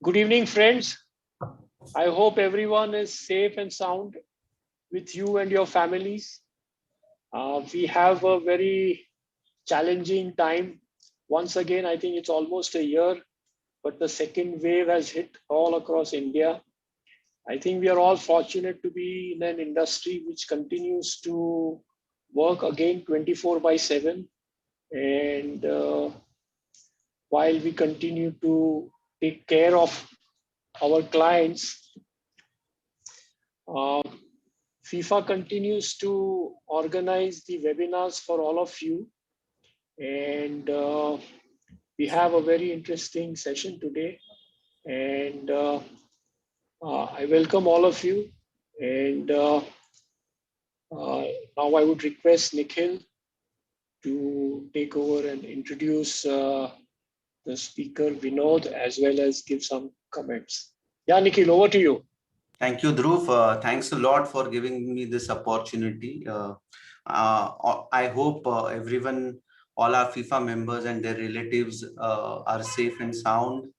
Good evening, friends. I hope everyone is safe and sound with you and your families. We have a very challenging time. Once again, I think it's almost a year, but the second wave has hit all across India. I think we are all fortunate to be in an industry which continues to work again 24 by 7. And while we continue to take care of our clients, uh, FIFA continues to organize the webinars for all of you, and we have a very interesting session today. And I welcome all of you. And now I would request Nikhil to take over and introduce the speaker Vinod, as well as give some comments. Yeah, Nikhil, over to you. Thank you, Dhruv. Thanks a lot for giving me this opportunity. I hope everyone, all our FIFA members and their relatives are safe and sound,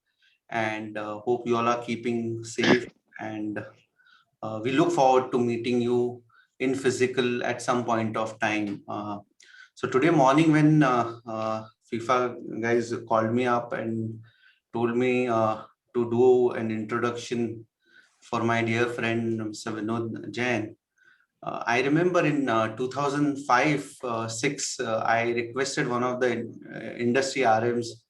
and hope you all are keeping safe. And we look forward to meeting you in physical at some point of time. So today morning when FIFA guys called me up and told me to do an introduction for my dear friend Mr. Vinod Jain. I remember in 2005-6, I requested one of the industry RMs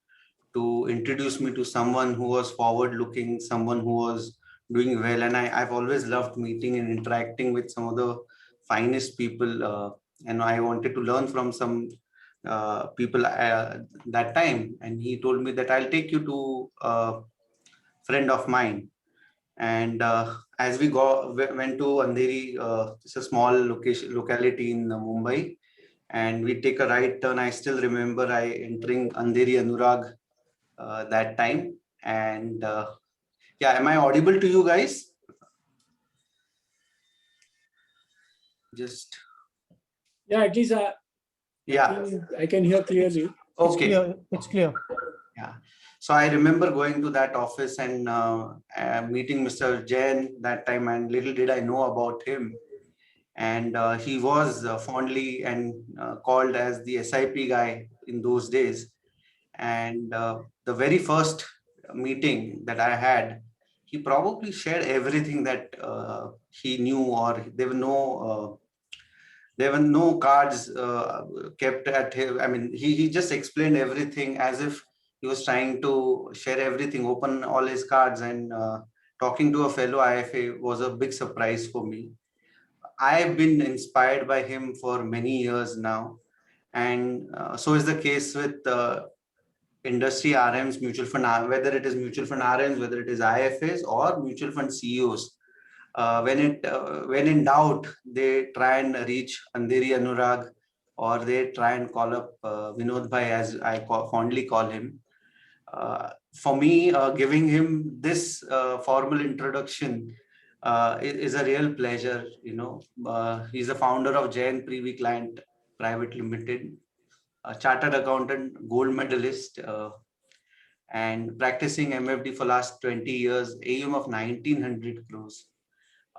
to introduce me to someone who was forward-looking, someone who was doing well. And I've always loved meeting and interacting with some of the finest people. And I wanted to learn from some people that time. And he told me that I'll take you to a friend of mine. And as we went to Andheri, it's a small locality in Mumbai, and we take a right turn. I still remember I entering Andheri Anurag that time. And yeah, am I audible to you guys? Just Yeah, at least yeah, I can hear clearly. okay. It's clear. Yeah. So I remember going to that office and meeting Mr. Jain that time, and little did I know about him. And he was fondly and called as the SIP guy in those days. And the very first meeting that I had, he probably shared everything that he knew, or there were no cards kept at him. I mean, he just explained everything as if he was trying to share everything, open all his cards, and talking to a fellow IFA was a big surprise for me. I've been inspired by him for many years now. And so is the case with industry RMs, mutual fund, whether it is mutual fund RMs, whether it is IFAs or mutual fund CEOs. When in doubt, they try and reach Andheri Anurag, or they try and call up Vinod Bhai, as fondly call him. For me, giving him this formal introduction is a real pleasure. He's the founder of Jain Privy Client Private Limited, a chartered accountant, gold medalist, and practicing MFD for last 20 years, AUM of 1900 crores.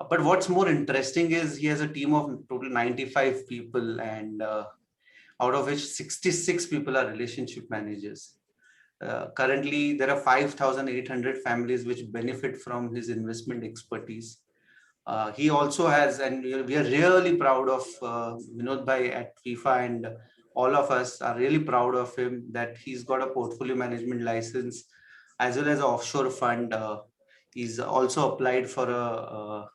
But what's more interesting is he has a team of total 95 people, and out of which 66 people are relationship managers. Currently, there are 5,800 families which benefit from his investment expertise. He also has, and we are really proud of Vinod Bhai at FIFA, and all of us are really proud of him that he's got a portfolio management license as well as an offshore fund. He's also applied for a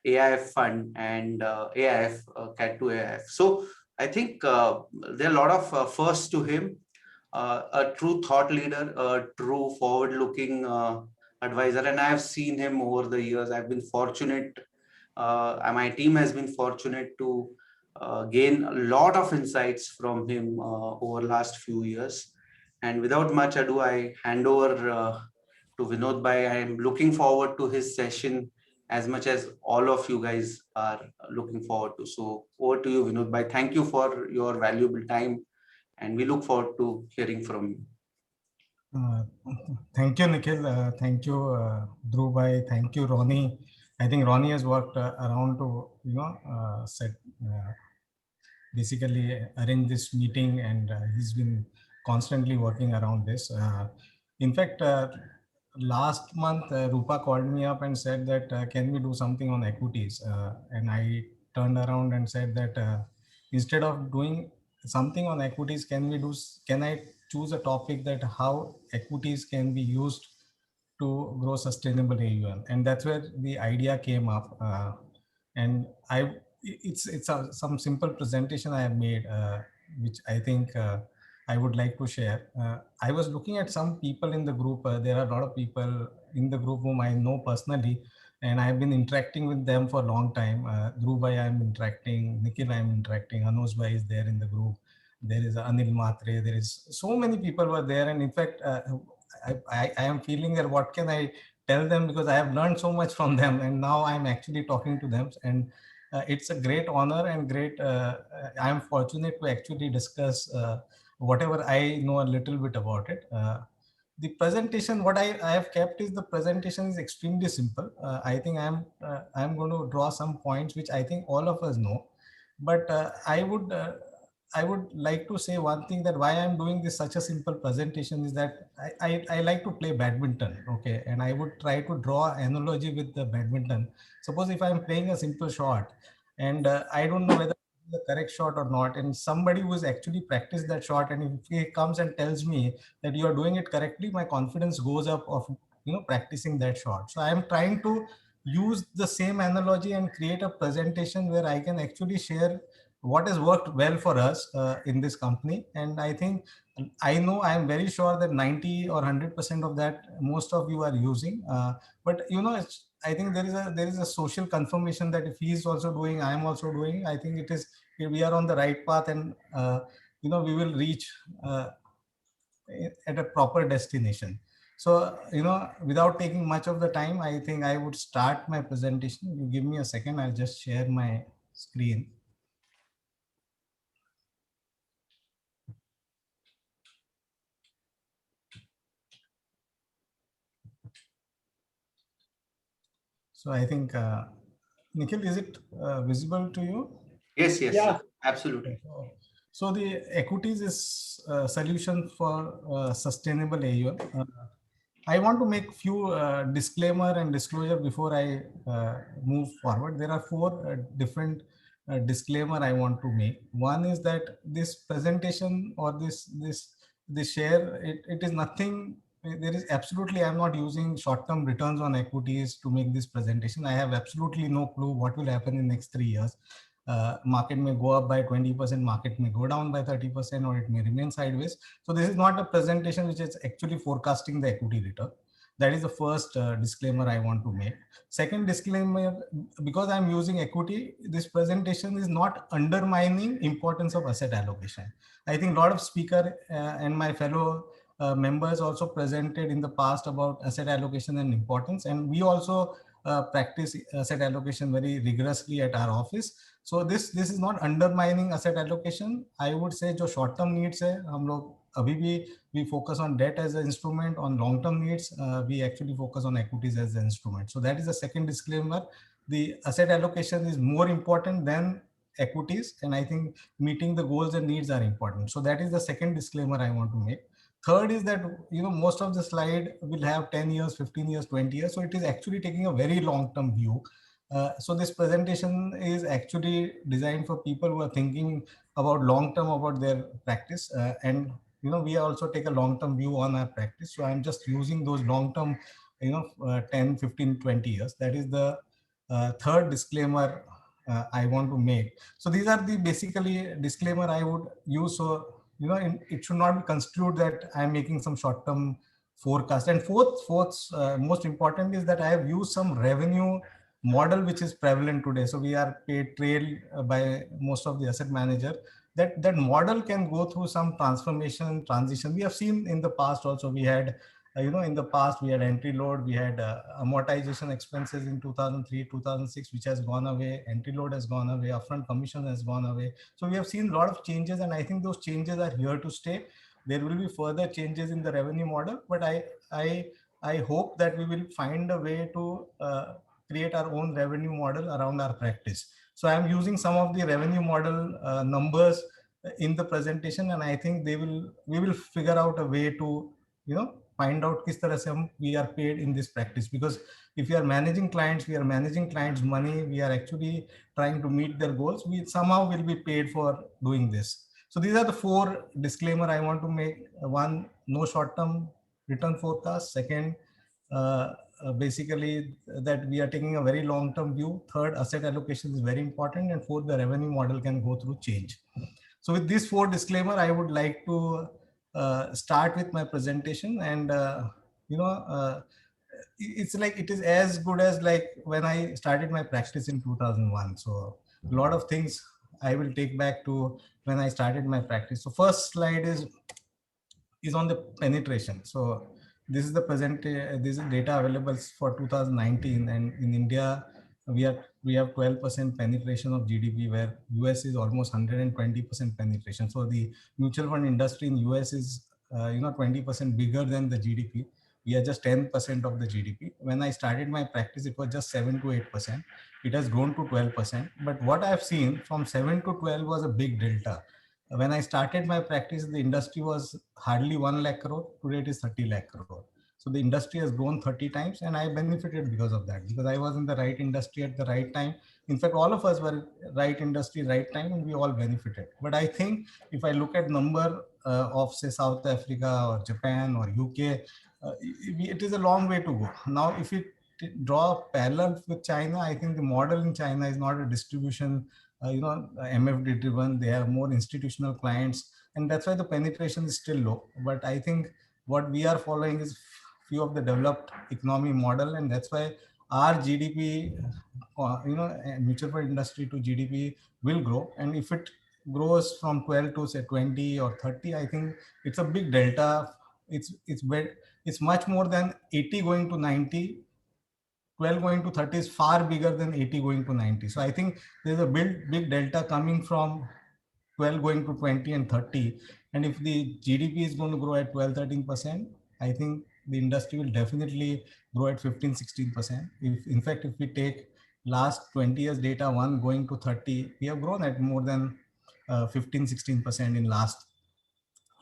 AIF fund and AIF, CAT 2 AIF. So I think there are a lot of firsts to him. A true thought leader, a true forward-looking advisor, and I have seen him over the years. I've been fortunate, my team has been fortunate to gain a lot of insights from him over last few years. And without much ado, I hand over to Vinod Bhai. I am looking forward to his session as much as all of you guys are looking forward to. So over to you, Vinod Bhai. Thank you for your valuable time, and we look forward to hearing from you. Uh, Thank you, Nikhil. Thank you, Dhruv bhai. Thank you, Ronnie. I think Ronnie has worked around to, set, basically arrange this meeting, and he's been constantly working around this. In fact, last month, Rupa called me up and said that, can we do something on equities? And I turned around and said that, instead of doing something on equities, can I choose a topic that how equities can be used to grow sustainable AUM? And that's where the idea came up. And it's some simple presentation I have made, which I think I would like to share. I was looking at some people in the group. There are a lot of people in the group whom I know personally, and I have been interacting with them for a long time. Dhruv bhai, I am interacting. Nikhil, I am interacting. Anuj bhai is there in the group. There is Anil Matre. There is so many people were there, and in fact, I am feeling that what can I tell them, because I have learned so much from them, and now I'm actually talking to them, and it's a great honor and great. I am fortunate to actually discuss whatever I know a little bit about it. The presentation, what I have kept is the presentation is extremely simple. I think I'm going to draw some points which I think all of us know, but I would like to say one thing, that why I'm doing this such a simple presentation is that I like to play badminton, okay, and I would try to draw analogy with the badminton. Suppose if I'm playing a simple shot, and I don't know whether it's the correct shot or not, and somebody who has actually practiced that shot, and if he comes and tells me that you are doing it correctly, my confidence goes up of practicing that shot. So I am trying to use the same analogy and create a presentation where I can actually share what has worked well for us in this company. And I think, I know, I am very sure that 90 or 100% of that most of you are using. But I think there is a social confirmation that if he is also doing, I am also doing. I think it is, we are on the right path, and we will reach at a proper destination. So, without taking much of the time, I think I would start my presentation. You give me a second, I'll just share my screen. So I think, Nikhil, is it visible to you? Yes, yes, Yeah. absolutely. So the equities is a solution for sustainable AUM. I want to make few disclaimer and disclosure before I move forward. There are four different disclaimer I want to make. One is that this presentation or this share, it is nothing. There is absolutely, I'm not using short-term returns on equities to make this presentation. I have absolutely no clue what will happen in next 3 years. Market may go up by 20%, market may go down by 30%, or it may remain sideways. So this is not a presentation which is actually forecasting the equity return. That is the first disclaimer I want to make. Second disclaimer, because I'm using equity, this presentation is not undermining importance of asset allocation. I think a lot of speaker and my fellow members also presented in the past about asset allocation and importance, and we also practice asset allocation very rigorously at our office. So this is not undermining asset allocation. I would say जो short term needs है, हम लोग अभी भी we focus on debt as an instrument. On long term needs, we actually focus on equities as an instrument. So that is the second disclaimer. The asset allocation is more important than equities, and I think meeting the goals and needs are important. So that is the second disclaimer I want to make. Third is that most of the slide will have 10 years, 15 years, 20 years. So it is actually taking a very long term view. So this presentation is actually designed for people who are thinking about long term about their practice, and we also take a long term view on our practice. So I'm just using those long term 10, 15, 20 years. That is the third disclaimer I want to make. So these are the basically disclaimer I would use. So it should not be construed that I'm making some short term forecast. And fourth most important is that I have used some revenue model which is prevalent today. So we are paid trail by most of the asset manager. That model can go through some transformation transition. We have seen in the past also. We had in the past we had entry load, we had amortization expenses in 2003 2006, which has gone away. Entry load has gone away, upfront commission has gone away. So we have seen a lot of changes, and I think those changes are here to stay. there will be further changes in the revenue model, but I hope that we will find a way to create our own revenue model around our practice. So I'm using some of the revenue model numbers in the presentation, and I think we will figure out a way to, you know, find out किस तरह से हम we are paid in this practice. Because if we are managing clients, we are managing clients' money, we are actually trying to meet their goals, we somehow will be paid for doing this. So these are the 4 disclaimer I want to make. One, no short-term return forecast. Second, basically that we are taking a very long-term view. Third, asset allocation is very important. And fourth, the revenue model can go through change. So with these 4 disclaimer, I would like to start with my presentation. And it's like it is as good as like when I started my practice in 2001. So a lot of things I will take back to when I started my practice. So first slide is on the penetration. So this is the this is data available for 2019, and in India we have 12% penetration of GDP, where US is almost 120% penetration. So the mutual fund industry in US is 20% bigger than the GDP. We are just 10% of the GDP. When I started my practice, it was just 7 to 8%. It has grown to 12%. But what I've seen from 7 to 12 was a big delta. When I started my practice, the industry was hardly 1 lakh crore. Today it is 30 lakh crore. So the industry has grown 30 times, and I benefited because of that, because I was in the right industry at the right time. In fact, all of us were right industry, right time, and we all benefited. But I think if I look at number of say South Africa or Japan or UK, it is a long way to go. Now, if you draw a parallel with China, I think the model in China is not a distribution MFD driven. They have more institutional clients, and that's why the penetration is still low. But I think what we are following is few of the developed economy model, and that's why our GDP, mutual fund industry to GDP will grow. And if it grows from 12 to say 20 or 30, I think it's a big delta. It's much more than 80 going to 90. 12 going to 30 is far bigger than 80 going to 90. So I think there's a big delta coming from 12 going to 20 and 30. And if the GDP is going to grow at 12, 13%, I think the industry will definitely grow at 15, 16%. In fact, if we take last 20 years data, 1 going to 30, we have grown at more than 15, 16% in last,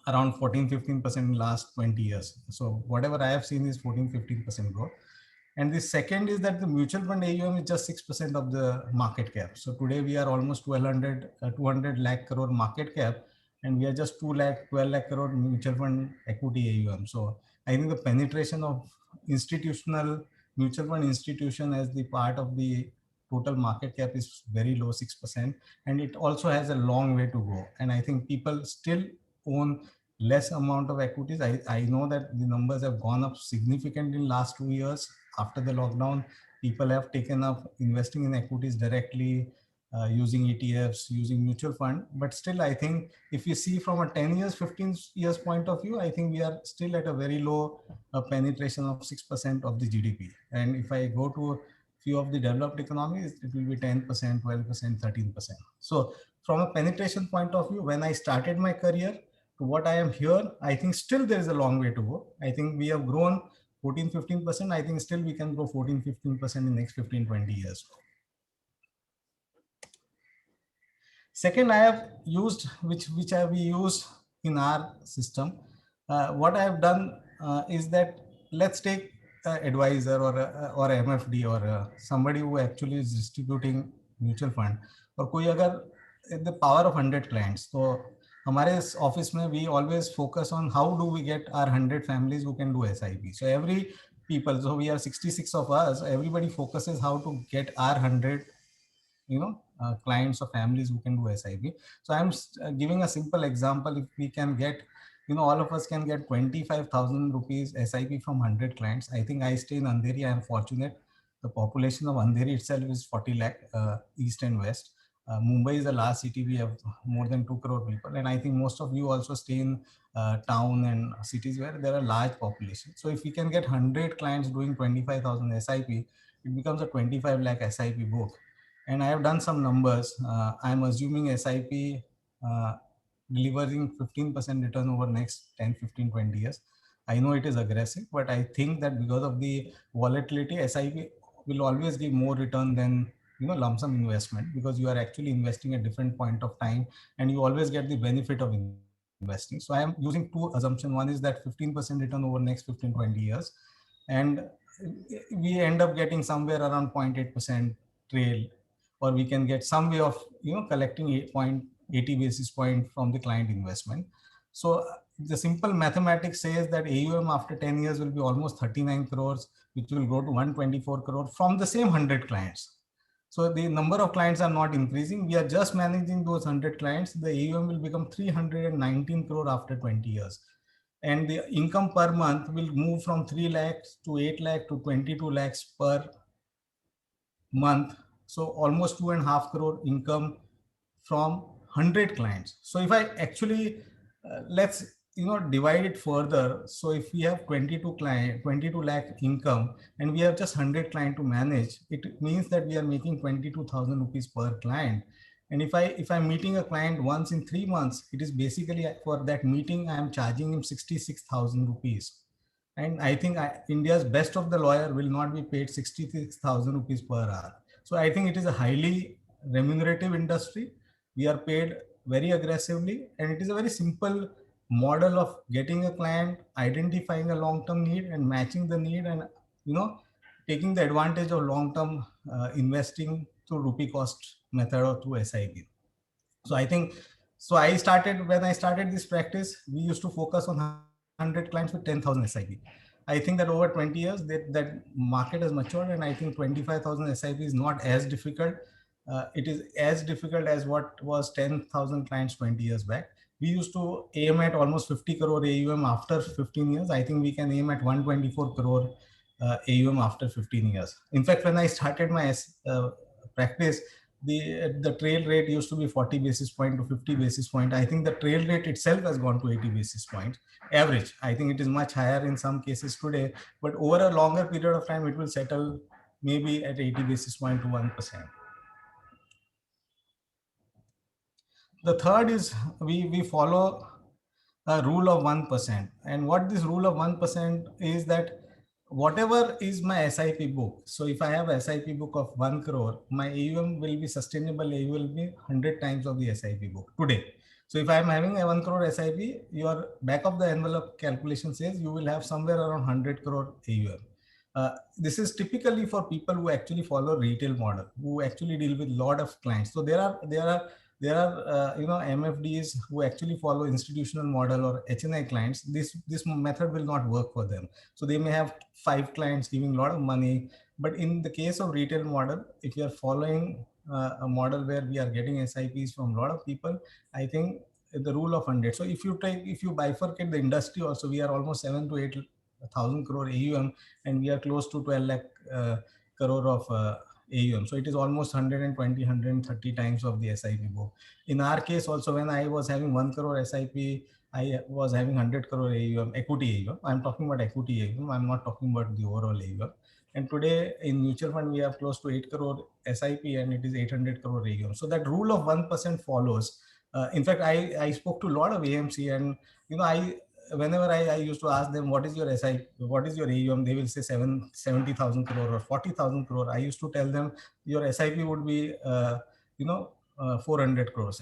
around 14, 15% in last 20 years. So whatever I have seen is 14, 15% growth. And the second is that the mutual fund AUM is just 6% of the market cap. So today we are almost 200 lakh crore market cap, and we are just 12 lakh crore mutual fund equity AUM. So I think the penetration of institutional mutual fund institution as the part of the total market cap is very low, 6%. And it also has a long way to go. And I think people still own less amount of equities. I know that the numbers have gone up significantly in last 2 years. After the lockdown, people have taken up investing in equities directly, using ETFs, using mutual fund. But still, I think if you see from a 10 years, 15 years point of view, I think we are still at a very low penetration of 6% of the GDP. And if I go to few of the developed economies, it will be 10%, 12%, 13%. So from a penetration point of view, when I started my career to what I am here, I think still there is a long way to go. I think we have grown 14, 15%. I think still we can grow 14, 15% in the next 15, 20 years. Second, I have used, which I have used in our system. What I have done is that let's take an advisor or MFD or somebody who actually is distributing mutual fund. और कोई अगर the power of 100 clients, तो हमारे office में we always focus on how do we get our 100 families who can do SIP. So every people, so we are 66 of us, everybody focuses how to get our 100 clients or families who can do SIP. So I'm giving a simple example. If we can get, all of us can get 25,000 rupees SIP from 100 clients. I think I stay in Andheri. I am fortunate. The population of Andheri itself is 40 lakh, east and west. Mumbai is the last city. We have more than 2 crore people. And I think most of you also stay in town and cities where there are large populations. So if we can get 100 clients doing 25,000 SIP, it becomes a 25 lakh SIP book. And I have done some numbers. I'm assuming SIP delivering 15% return over next 10, 15, 20 years. I know it is aggressive, but I think that because of the volatility, SIP will always give more return than lump sum investment, because you are actually investing at different point of time and you always get the benefit of investing. So I am using two assumptions. One is that 15% return over next 15, 20 years, and we end up getting somewhere around 0.8% trail, or we can get some way of collecting 8.80 basis point from the client investment. So the simple mathematics says that AUM after 10 years will be almost 39 crores, which will go to 124 crore from the same 100 clients. So the number of clients are not increasing. We are just managing those 100 clients. The AUM will become 319 crore after 20 years. And the income per month will move from 3 lakhs to 8 lakh to 22 lakhs per month. So almost 2.5 crore income from 100 clients. So if I actually let's divide it further. So if we have 22 lakh income and we have just 100 client to manage, it means that we are making 22,000 rupees per client. And if I'm meeting a client once in 3 months, it is basically for that meeting I am charging him 66,000 rupees. And I think India's best of the lawyer will not be paid 66,000 rupees per hour. So I think it is a highly remunerative industry. We are paid very aggressively, and it is a very simple model of getting a client, identifying a long-term need and matching the need, and taking the advantage of long-term investing through rupee cost method or through SIP. So I think, when I started this practice, we used to focus on 100 clients with 10,000 SIP. I think that over 20 years, that market has matured, and I think 25,000 SIP is not as difficult. It is as difficult as what was 10,000 clients 20 years back. We used to aim at almost 50 crore AUM after 15 years. I think we can aim at 124 crore AUM after 15 years. In fact, when I started my practice, the trail rate used to be 40 basis point to 50 basis point. I think the trail rate itself has gone to 80 basis points average. I think it is much higher in some cases today, but over a longer period of time, it will settle maybe at 80 basis point to 1%. The third is we follow a rule of 1%. And what this rule of 1% is that whatever is my SIP book. So if I have a SIP book of 1 crore, my AUM will be sustainable. AUM will be 100 times of the SIP book today. So if I'm having a 1 crore SIP, your back of the envelope calculation says you will have somewhere around 100 crore AUM. This is typically for people who actually follow retail model, who actually deal with a lot of clients. So there are MFDs who actually follow institutional model or HNI clients. This method will not work for them. So they may have 5 clients giving a lot of money. But in the case of retail model, if you are following a model where we are getting SIPs from a lot of people, I think the rule of 100. So if you bifurcate the industry also, we are almost 7 to 8,000 crore AUM, and we are close to 12 lakh crore of AUM. So it is almost 120, 130 times of the SIP book. In our case also, when I was having 1 crore SIP, I was having 100 crore AUM, equity AUM. I'm talking about equity AUM. I'm not talking about the overall AUM. And today in mutual fund, we have close to 8 crore SIP and it is 800 crore AUM. So that rule of 1% follows. In fact, I spoke to a lot of AMC, and whenever I used to ask them, what is your SIP, what is your AUM, they will say 70,000 crore or 40,000 crore. I used to tell them your SIP would be 400 crores,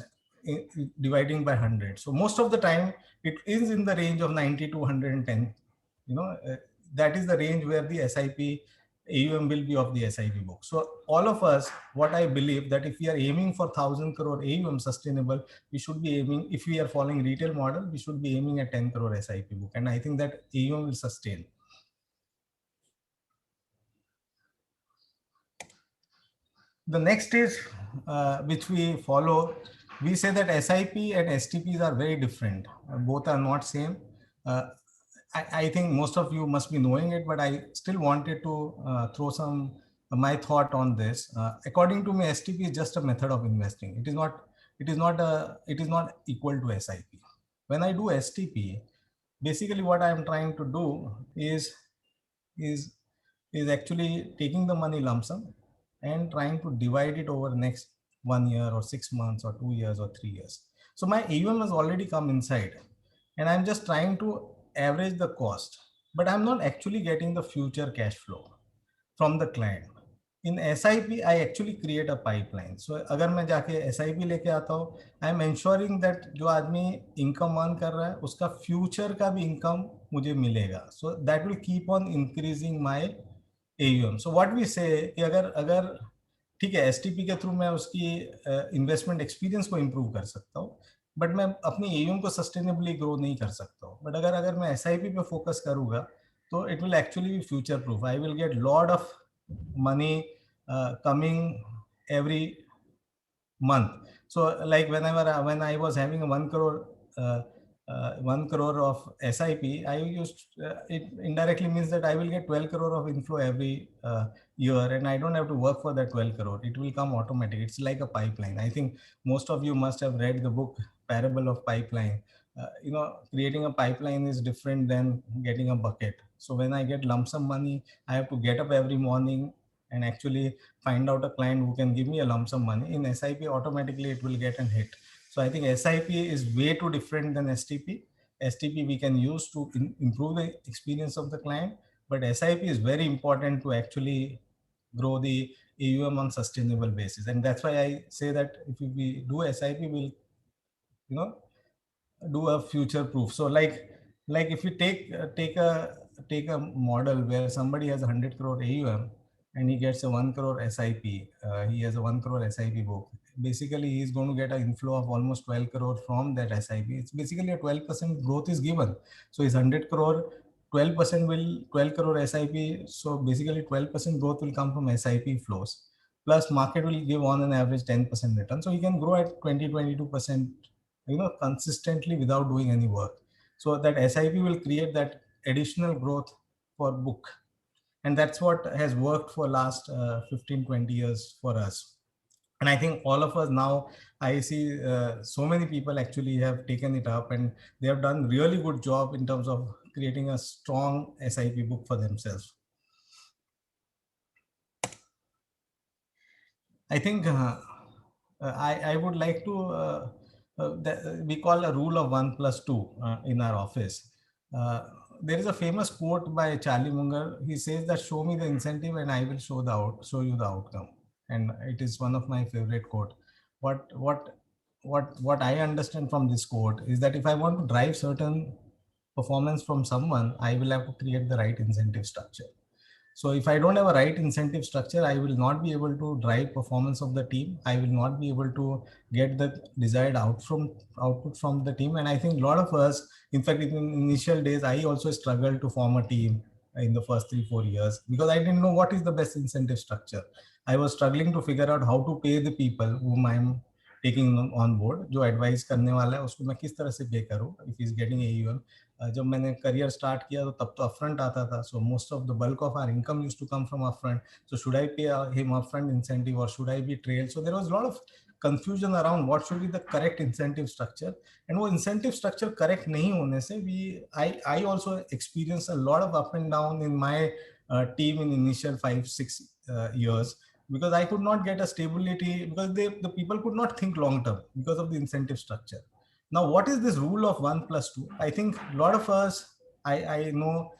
dividing by 100. So most of the time it is in the range of 90 to 110. That is the range where the SIP AUM will be of the SIP book. So all of us, what I believe, that if we are aiming for 1,000 crore AUM sustainable, we should be aiming, if we are following retail model, we should be aiming at 10 crore SIP book. And I think that AUM will sustain. The next is, which we follow, we say that SIP and STPs are very different. Both are not same. I think most of you must be knowing it, but I still wanted to throw my thought on this. According to me, STP is just a method of investing. It is not equal to SIP. When I do STP, basically what I am trying to do is actually taking the money lump sum and trying to divide it over next 1 year or 6 months or 2 years or 3 years. So my AUM has already come inside, and I'm just trying to average the cost, but I'm not actually getting the future cash flow from the client. In SIP, I actually create a pipeline. So अगर मैं जाके SIP लेके आता हूँ, I am ensuring that जो आदमी income earn कर रहा है, उसका future का भी income मुझे मिलेगा. So that will keep on increasing my AUM. So what we say कि अगर ठीक है, STP के थ्रू मैं उसकी इन्वेस्टमेंट एक्सपीरियंस को इम्प्रूव कर सकता हूँ, बट मैं अपनी AUM को सस्टेनेबली ग्रो नहीं कर सकता हूँ. बट अगर मैं SIP पे फोकस करूंगा, तो it will actually be future proof. I will get lot of money coming every month. So like when I was having a 1 crore 1 crore of SIP, I used it indirectly means that I will get 12 crore of inflow every year, and I don't have to work for that 12 crore. It will come automatic. It's like a pipeline. I think most of you must have read the book Parable of Pipeline. Creating a pipeline is different than getting a bucket. So when I get lump sum money, I have to get up every morning and actually find out a client who can give me a lump sum money. In SIP, automatically it will get an hit. So I think SIP is way too different than STP. STP we can use to improve the experience of the client, but SIP is very important to actually grow the AUM on sustainable basis. And that's why I say that if we do SIP, we'll do a future proof. So like if you take a model where somebody has 100 crore AUM and he gets a 1 crore SIP, he has a 1 crore SIP book. Basically, he's going to get an inflow of almost 12 crore from that SIP. It's basically a 12% growth is given. So his 100 crore, 12% will 12 crore SIP. So basically 12% growth will come from SIP flows. Plus market will give on an average 10% return. So he can grow at 22% consistently without doing any work. So that SIP will create that additional growth for book. And that's what has worked for last 15-20 years for us. And I think all of us now, I see so many people actually have taken it up, and they have done really good job in terms of creating a strong SIP book for themselves. I think I would like to we call a rule of 1+2 in our office. There is a famous quote by Charlie Munger. He says that show me the incentive and I will show you the outcome. And it is one of my favorite quote. What I understand from this quote is that if I want to drive certain performance from someone, I will have to create the right incentive structure. So if I don't have a right incentive structure, I will not be able to drive performance of the team. I will not be able to get the desired output from the team. And I think a lot of us, in fact, in initial days, I also struggled to form a team in the first 3-4 years because I didn't know what is the best incentive structure. I was struggling to figure out how to pay the people whom I'm taking on board. जो advise करने वाला है उसको मैं किस तरह से pay करूँ if he's getting AUM. जब मैंने करियर स्टार्ट किया तो तब तो अपफ्रंट आता था. So most of the bulk of our income used to come from upfront. So should I pay him upfront incentive or should I be trailed? So there was a lot of confusion around what should be the correct incentive structure. And वो incentive structure correct नहीं होने से I also experienced a lot of up and down in my team in initial 5-6 years because I could not get a stability because the people could not think long term because of the incentive structure. Now, what is this rule of 1+2? I think a lot of us, I know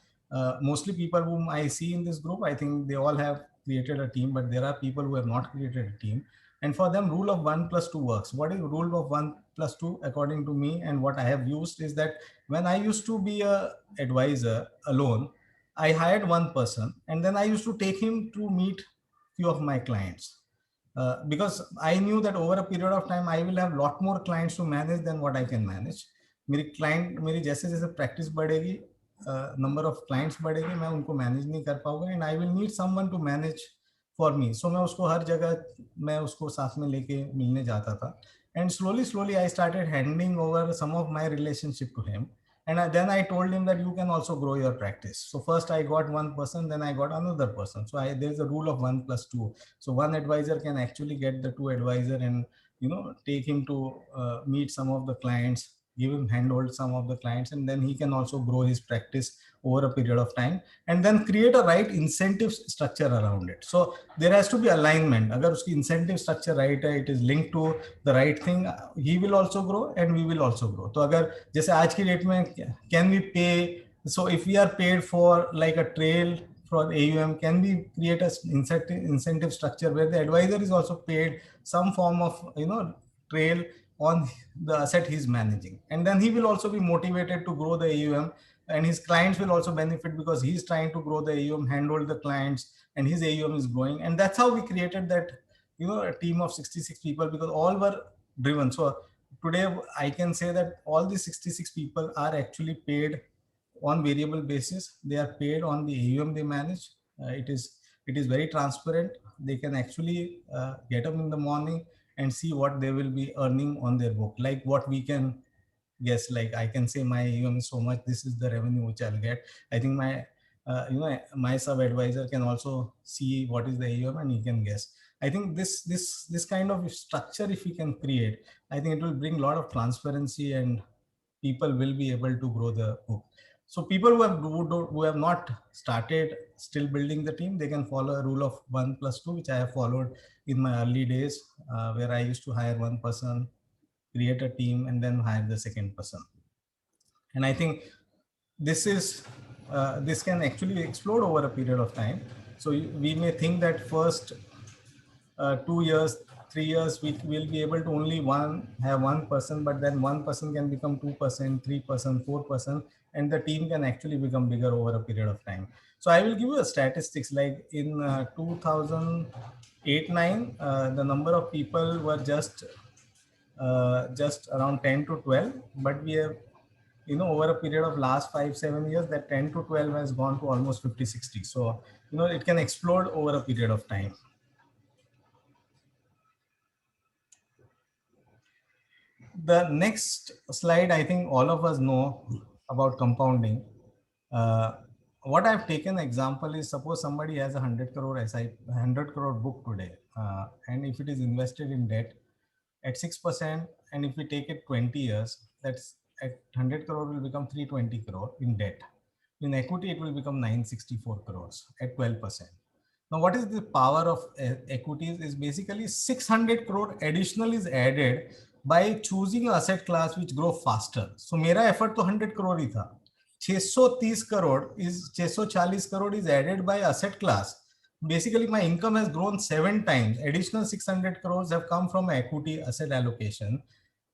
mostly people whom I see in this group, I think they all have created a team, but there are people who have not created a team. And for them, rule of 1+2 works. What is rule of 1+2 according to me and what I have used is that when I used to be a advisor alone, I hired one person and then I used to take him to meet few of my clients. Because I knew that over a period of time, I will have a lot more clients to manage than what I can manage. मेरी जैसे जैसे practice बढ़ेगी, number of clients बढ़ेगी, मैं उनको manage नहीं कर पाऊंगा, and I will need someone to manage for me. So मैं उसको हर जगह मैं उसको साथ में लेके मिलने जाता था, and slowly I started handing over some of my relationship to him. And then I told him that you can also grow your practice. So first I got one person, then I got another person. So there's a rule of 1+2. So one advisor can actually get the two advisor and take him to meet some of the clients, give him handhold some of the clients, and then he can also grow his practice over a period of time, and then create a right incentive structure around it. So there has to be alignment. Agar uski incentive structure right hai, it is linked to the right thing, he will also grow and we will also grow. So agar jaise aaj ki date mein, can we pay, so if we are paid for like a trail for AUM, can we create a incentive structure where the advisor is also paid some form of, trail on the asset he's managing, and then he will also be motivated to grow the AUM, and his clients will also benefit because he's trying to grow the AUM, handle the clients, and his AUM is growing. And that's how we created that, a team of 66 people, because all were driven. So today I can say that all the 66 people are actually paid on variable basis. They are paid on the AUM they manage. It is very transparent. They can actually get up in the morning and see what they will be earning on their book, like what we can guess. Like I can say my AUM is so much, this is the revenue which I'll get. I think my sub advisor can also see what is the AUM and he can guess. I think this kind of structure, if we can create, I think it will bring a lot of transparency and people will be able to grow the book. So people who have not started still building the team, they can follow a rule of 1+2, which I have followed in my early days, where I used to hire one person, create a team, and then hire the second person. And I think this can actually explode over a period of time. So we may think that first 2 years, 3 years, we will be able to only have one person, but then one person can become 2%, 3%, 4%, and the team can actually become bigger over a period of time. So I will give you a statistics, like in 2008-9, the number of people were just around 10 to 12, but we have, over a period of last 5-7 years, that 10 to 12 has gone to almost 50-60. So, it can explode over a period of time. The next slide, I think all of us know about compounding. What I've taken example is, suppose somebody has 100 crore SIP, 100 crore book today, and if it is invested in debt at 6%, and if we take it 20 years, that's at 100 crore will become 320 crore in debt. In equity, it will become 964 crores at 12%. Now, what is the power of equities is basically 600 crore additional is added by choosing an asset class which grow faster. So मेरा effort तो 100 crore ही था. 630 crore is 640 crore is added by asset class. Basically, my income has grown 7 times. Additional 600 crores have come from equity asset allocation.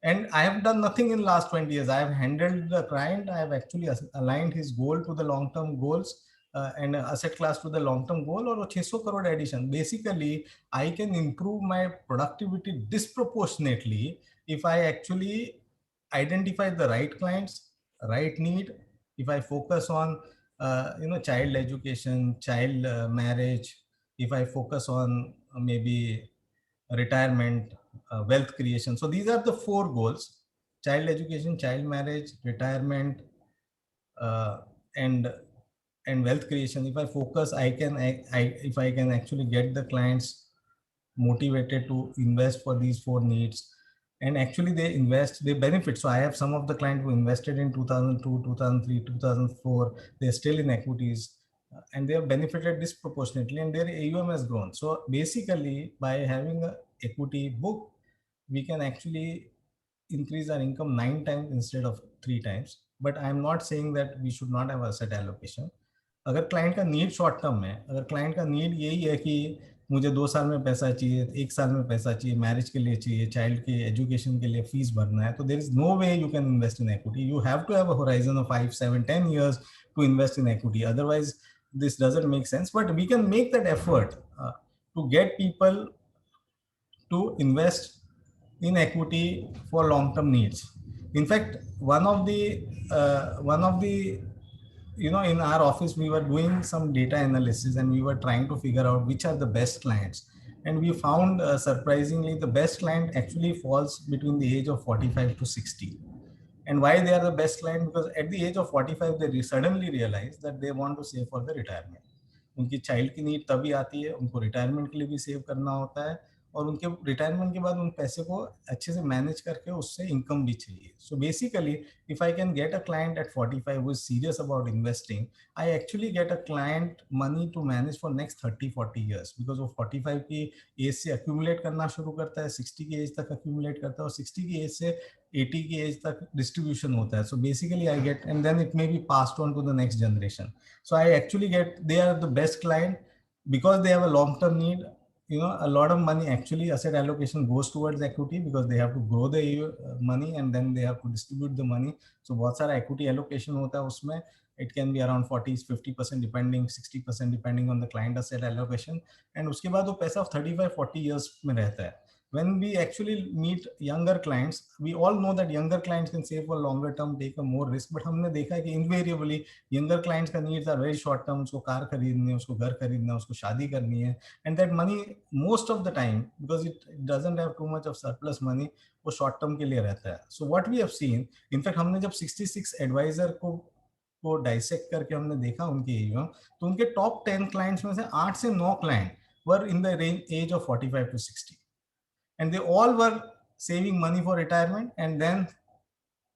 And I have done nothing in last 20 years. I have handled the client. I have actually aligned his goal to the long-term goals. And asset class to the long-term goal, or 600 crore addition. Basically, I can improve my productivity disproportionately if I actually identify the right clients, right need. If I focus on, child education, child marriage, if I focus on maybe retirement, wealth creation. So these are the 4 goals: child education, child marriage, retirement, and wealth creation. If I focus, if I can actually get the clients motivated to invest for these 4 needs, and actually they invest, they benefit. So I have some of the clients who invested in 2002, 2003, 2004, they're still in equities, and they have benefited disproportionately, and their AUM has grown. So basically, by having an equity book, we can actually increase our income 9 times instead of 3 times. But I'm not saying that we should not have asset allocation. अगर client का need short term है, अगर client का need यही है कि मुझे 2 साल में पैसा चाहिए, 1 साल में पैसा चाहिए, मैरिज के लिए चाहिए, चाइल्ड के एजुकेशन के लिए फीस भरना है, तो there is no way you can invest in equity. You have to have a horizon of 5, 7, 10 years to invest in equity. Otherwise, this doesn't make sense. But we can make that effort to get people to invest in equity for long-term needs. In fact, one of the in our office, we were doing some data analysis and we were trying to figure out which are the best clients. And we found surprisingly, the best client actually falls between the age of 45 to 60. And why they are the best client? Because at the age of 45, they suddenly realize that they want to save for the retirement. उनकी child की need तभी आती है, उनको retirement के लिए भी save करना होता है, और उनके रिटायरमेंट के बाद उन पैसे को अच्छे से मैनेज करके उससे इनकम भी चाहिए. So basically if I can get a client at 45 who is serious about investing, I actually get a client money to manage for next 30-40 years, because वो 45 की एज से accumulate करना शुरू करता है, 60 की एज तक accumulate करता है, और 60 की एज से 80 की एज तक distribution होता है. So basically I get, and then it may be passed on to the next generation. So I actually get, they are the best client because they have a long-term need. You know, a lot of money actually asset allocation goes towards equity because they have to grow the money and then they have to distribute the money. So बहुत सारा equity allocation होता है उसमें. It can be around 40-50% depending, 60% depending on the client asset allocation. And उसके बाद वो पैसा 35-40 years में रहता है. When we actually meet younger clients, we all know that younger clients can save for longer term, take a more risk. But हमने देखा है कि invariably younger clients का needs are very short term. उसको car खरीदनी है, उसको घर खरीदना है, उसको शादी करनी है. And that money most of the time, because it doesn't have too much of surplus money, वो short term के लिए रहता है. So what we have seen, in fact हमने जब 66 advisor को dissect करके हमने देखा उनकी AUM, तो उनके top 10 clients में से 8 से 9 client were in the age of 45 to 60. And they all were saving money for retirement. And then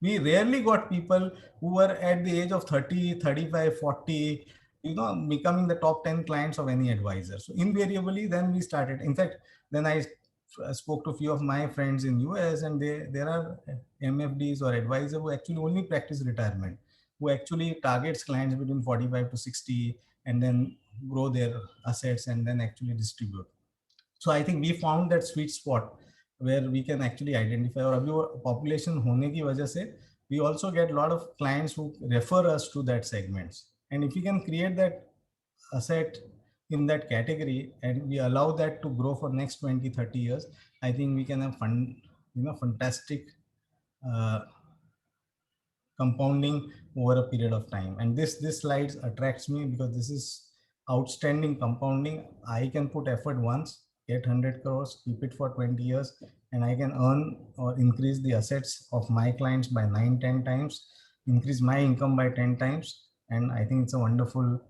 we rarely got people who were at the age of 30, 35, 40, you know, becoming the top 10 clients of any advisor. So invariably, then we started. In fact, then I spoke to a few of my friends in US, and there are MFDs or advisors who actually only practice retirement, who actually targets clients between 45 to 60 and then grow their assets and then actually distribute. So I think we found that sweet spot where we can actually identify. और अभी वो population होने की वजह से we also get a lot of clients who refer us to that segments. And if we can create that asset in that category and we allow that to grow for next 20-30 years, I think we can have fantastic compounding over a period of time. And this slide attracts me because this is outstanding compounding. I can put effort once, get 100 crores, keep it for 20 years, and I can earn or increase the assets of my clients by 9-10 times, increase my income by 10 times. And I think it's a wonderful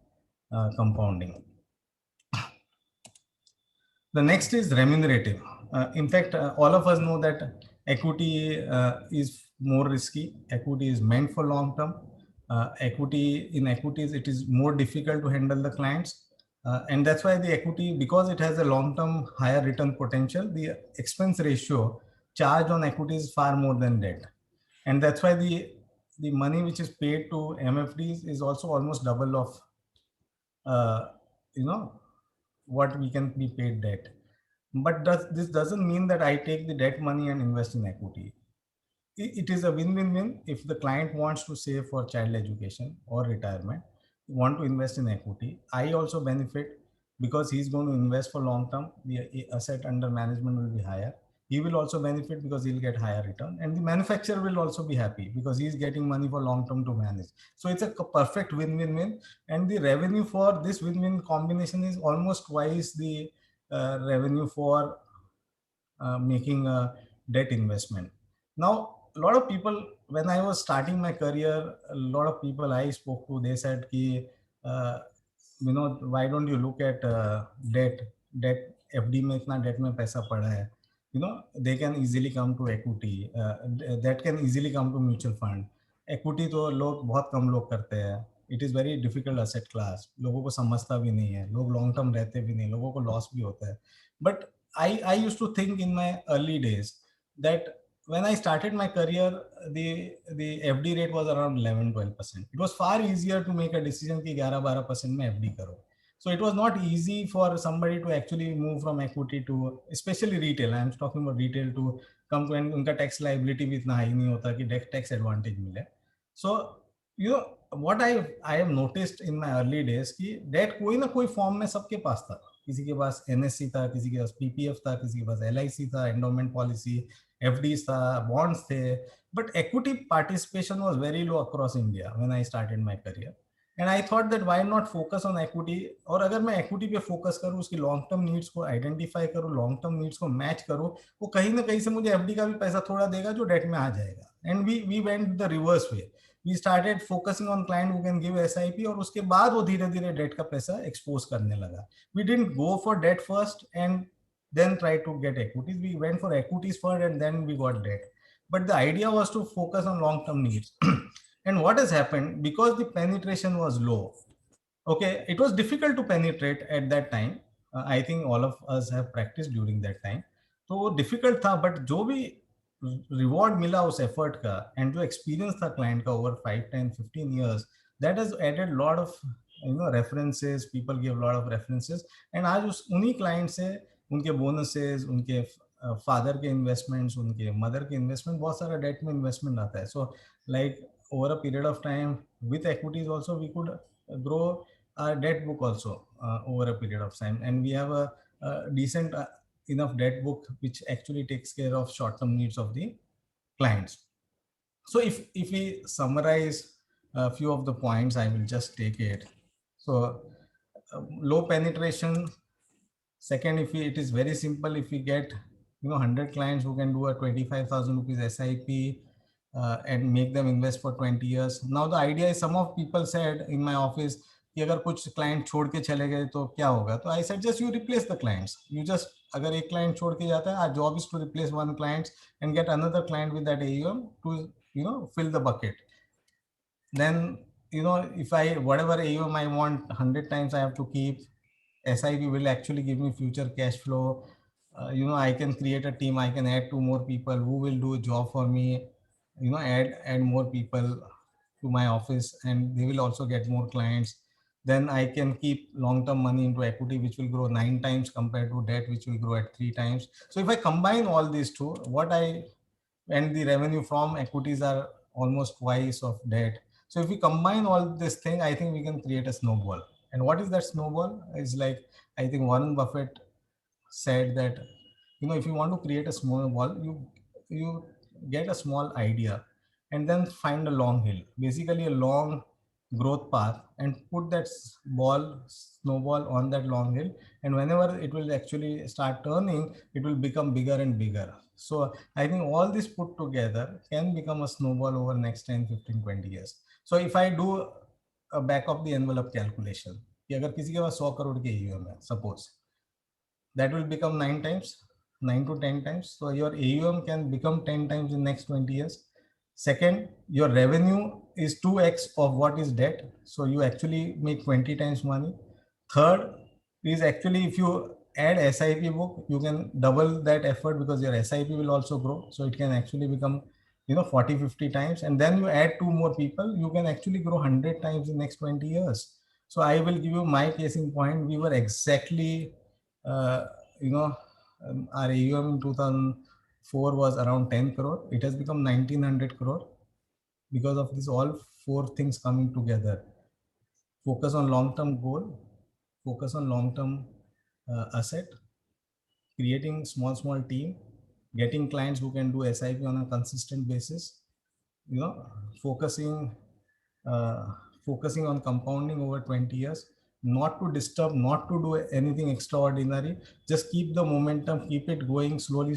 compounding. The next is remunerative. In fact, all of us know that equity is more risky. Equity is meant for long term. In equities, it is more difficult to handle the clients. And that's why the equity, because it has a long-term higher return potential, the expense ratio charged on equity is far more than debt. And that's why the money which is paid to MFDs is also almost double of, what we can be paid debt. But this doesn't mean that I take the debt money and invest in equity. It is a win-win-win. If the client wants to save for child education or retirement, want to invest in equity, I also benefit because he's going to invest for long term. The asset under management will be higher. He will also benefit because he'll get higher return, and the manufacturer will also be happy because he's getting money for long term to manage. So it's a perfect win-win-win, and the revenue for this win-win combination is almost twice the revenue for making a debt investment. Now, a lot of people, when I was starting my career, a lot of people I spoke to, they said, why don't you look at debt? FD में इतना debt में पैसा पड़ा है. They can easily come to equity. That can easily come to mutual fund. Equity तो लोग बहुत कम लोग करते हैं. It is very difficult asset class. लोगों को समझता भी नहीं है. लोग long term रहते भी नहीं. लोगों को loss भी होता है. But I used to think in my early days that when I started my career, the FD rate was around 11-12%. It was far easier to make a decision कि 11-12% में FD करो. So it was not easy for somebody to actually move from equity to, especially retail. I am talking about retail, to come to, and उनका tax liability भी इतना high नहीं होता कि tax advantage मिले. So what I have noticed in my early days कि debt कोई ना कोई form में सबके पास था. किसी के पास NSC था, किसी के पास PPF था, किसी के पास LIC था, endowment policy, FDs था, bonds थे. But equity participation was very low across India when I started my career. And I thought that why not focus on equity? और अगर मैं equity पे focus करूँ, उसकी long term needs को identify करूँ, long term needs को match करूँ, वो कहीं ना कहीं से मुझे FD का भी पैसा थोड़ा देगा जो debt में आ जाएगा. And we went the reverse way. We started focusing on client who can give SIP, और उसके बाद वो धीरे धीरे debt का पैसा expose करने लगा. We didn't go for debt first, and then try to get equities. We went for equities first and then we got debt. But the idea was to focus on long-term needs. And what has happened, because the penetration was low, okay, it was difficult to penetrate at that time. I think all of us have practiced during that time. तो difficult था, but जो भी reward मिला उस effort का and जो experience था client का over 5, 10, 15 years, that has added lot of references. People give a lot of references, and आज उस उन्हीं client से उनके bonuses, उनके father के investments, उनके mother के investment, बहुत सारा debt में investment आता है. So like over a period of time with equities also we could grow our debt book also over a period of time, and we have a decent enough debt book which actually takes care of short-term needs of the clients. So if we summarize a few of the points, I will just take it. So low penetration. Second, it is very simple. If we get 100 clients who can do a 25,000 rupees SIP and make them invest for 20 years. Now the idea is, some of people said in my office कि अगर कुछ client छोड़ के चले गए तो क्या होगा? तो I said just you replace the clients. You just, अगर एक client छोड़ के जाता है, our job is to replace one client and get another client with that AUM to fill the bucket. Then if I whatever AUM I want 100 times I have to keep. SIP will actually give me future cash flow. I can create a team. I can add 2 more people who will do a job for me. Add more people to my office, and they will also get more clients. Then I can keep long-term money into equity, which will grow 9 times compared to debt, which will grow at 3 times. So if I combine all these two, and the revenue from equities are almost twice of debt. So if we combine all this thing, I think we can create a snowball. And what is that snowball? Is like, I think Warren Buffett said that, if you want to create a snowball, you get a small idea and then find a long hill, basically a long growth path, and put that snowball on that long hill. And whenever it will actually start turning, it will become bigger and bigger. So I think all this put together can become a snowball over next 10, 15, 20 years. So if I do a back of the envelope calculation, कि अगर किसी के पास 100 crore के AUM है, suppose, that will become 9 times, 9 to 10 times. So your AUM can become 10 times in next 20 years. Second, your revenue is 2x of what is debt. So you actually make 20 times money. Third is actually, if you add SIP book, you can double that effort because your SIP will also grow. So it can actually become 40, 50 times. And then you add 2 more people, you can actually grow 100 times in next 20 years. So I will give you my case in point. We were exactly, our AUM in 2004 was around 10 crore. It has become 1900 crore because of this all 4 things coming together. Focus on long-term goal, focus on long-term asset, creating small team, getting clients who can do SIP on a consistent basis, focusing on compounding over 20 years, not to disturb, not to do anything extraordinary, just keep the momentum, keep it going slowly,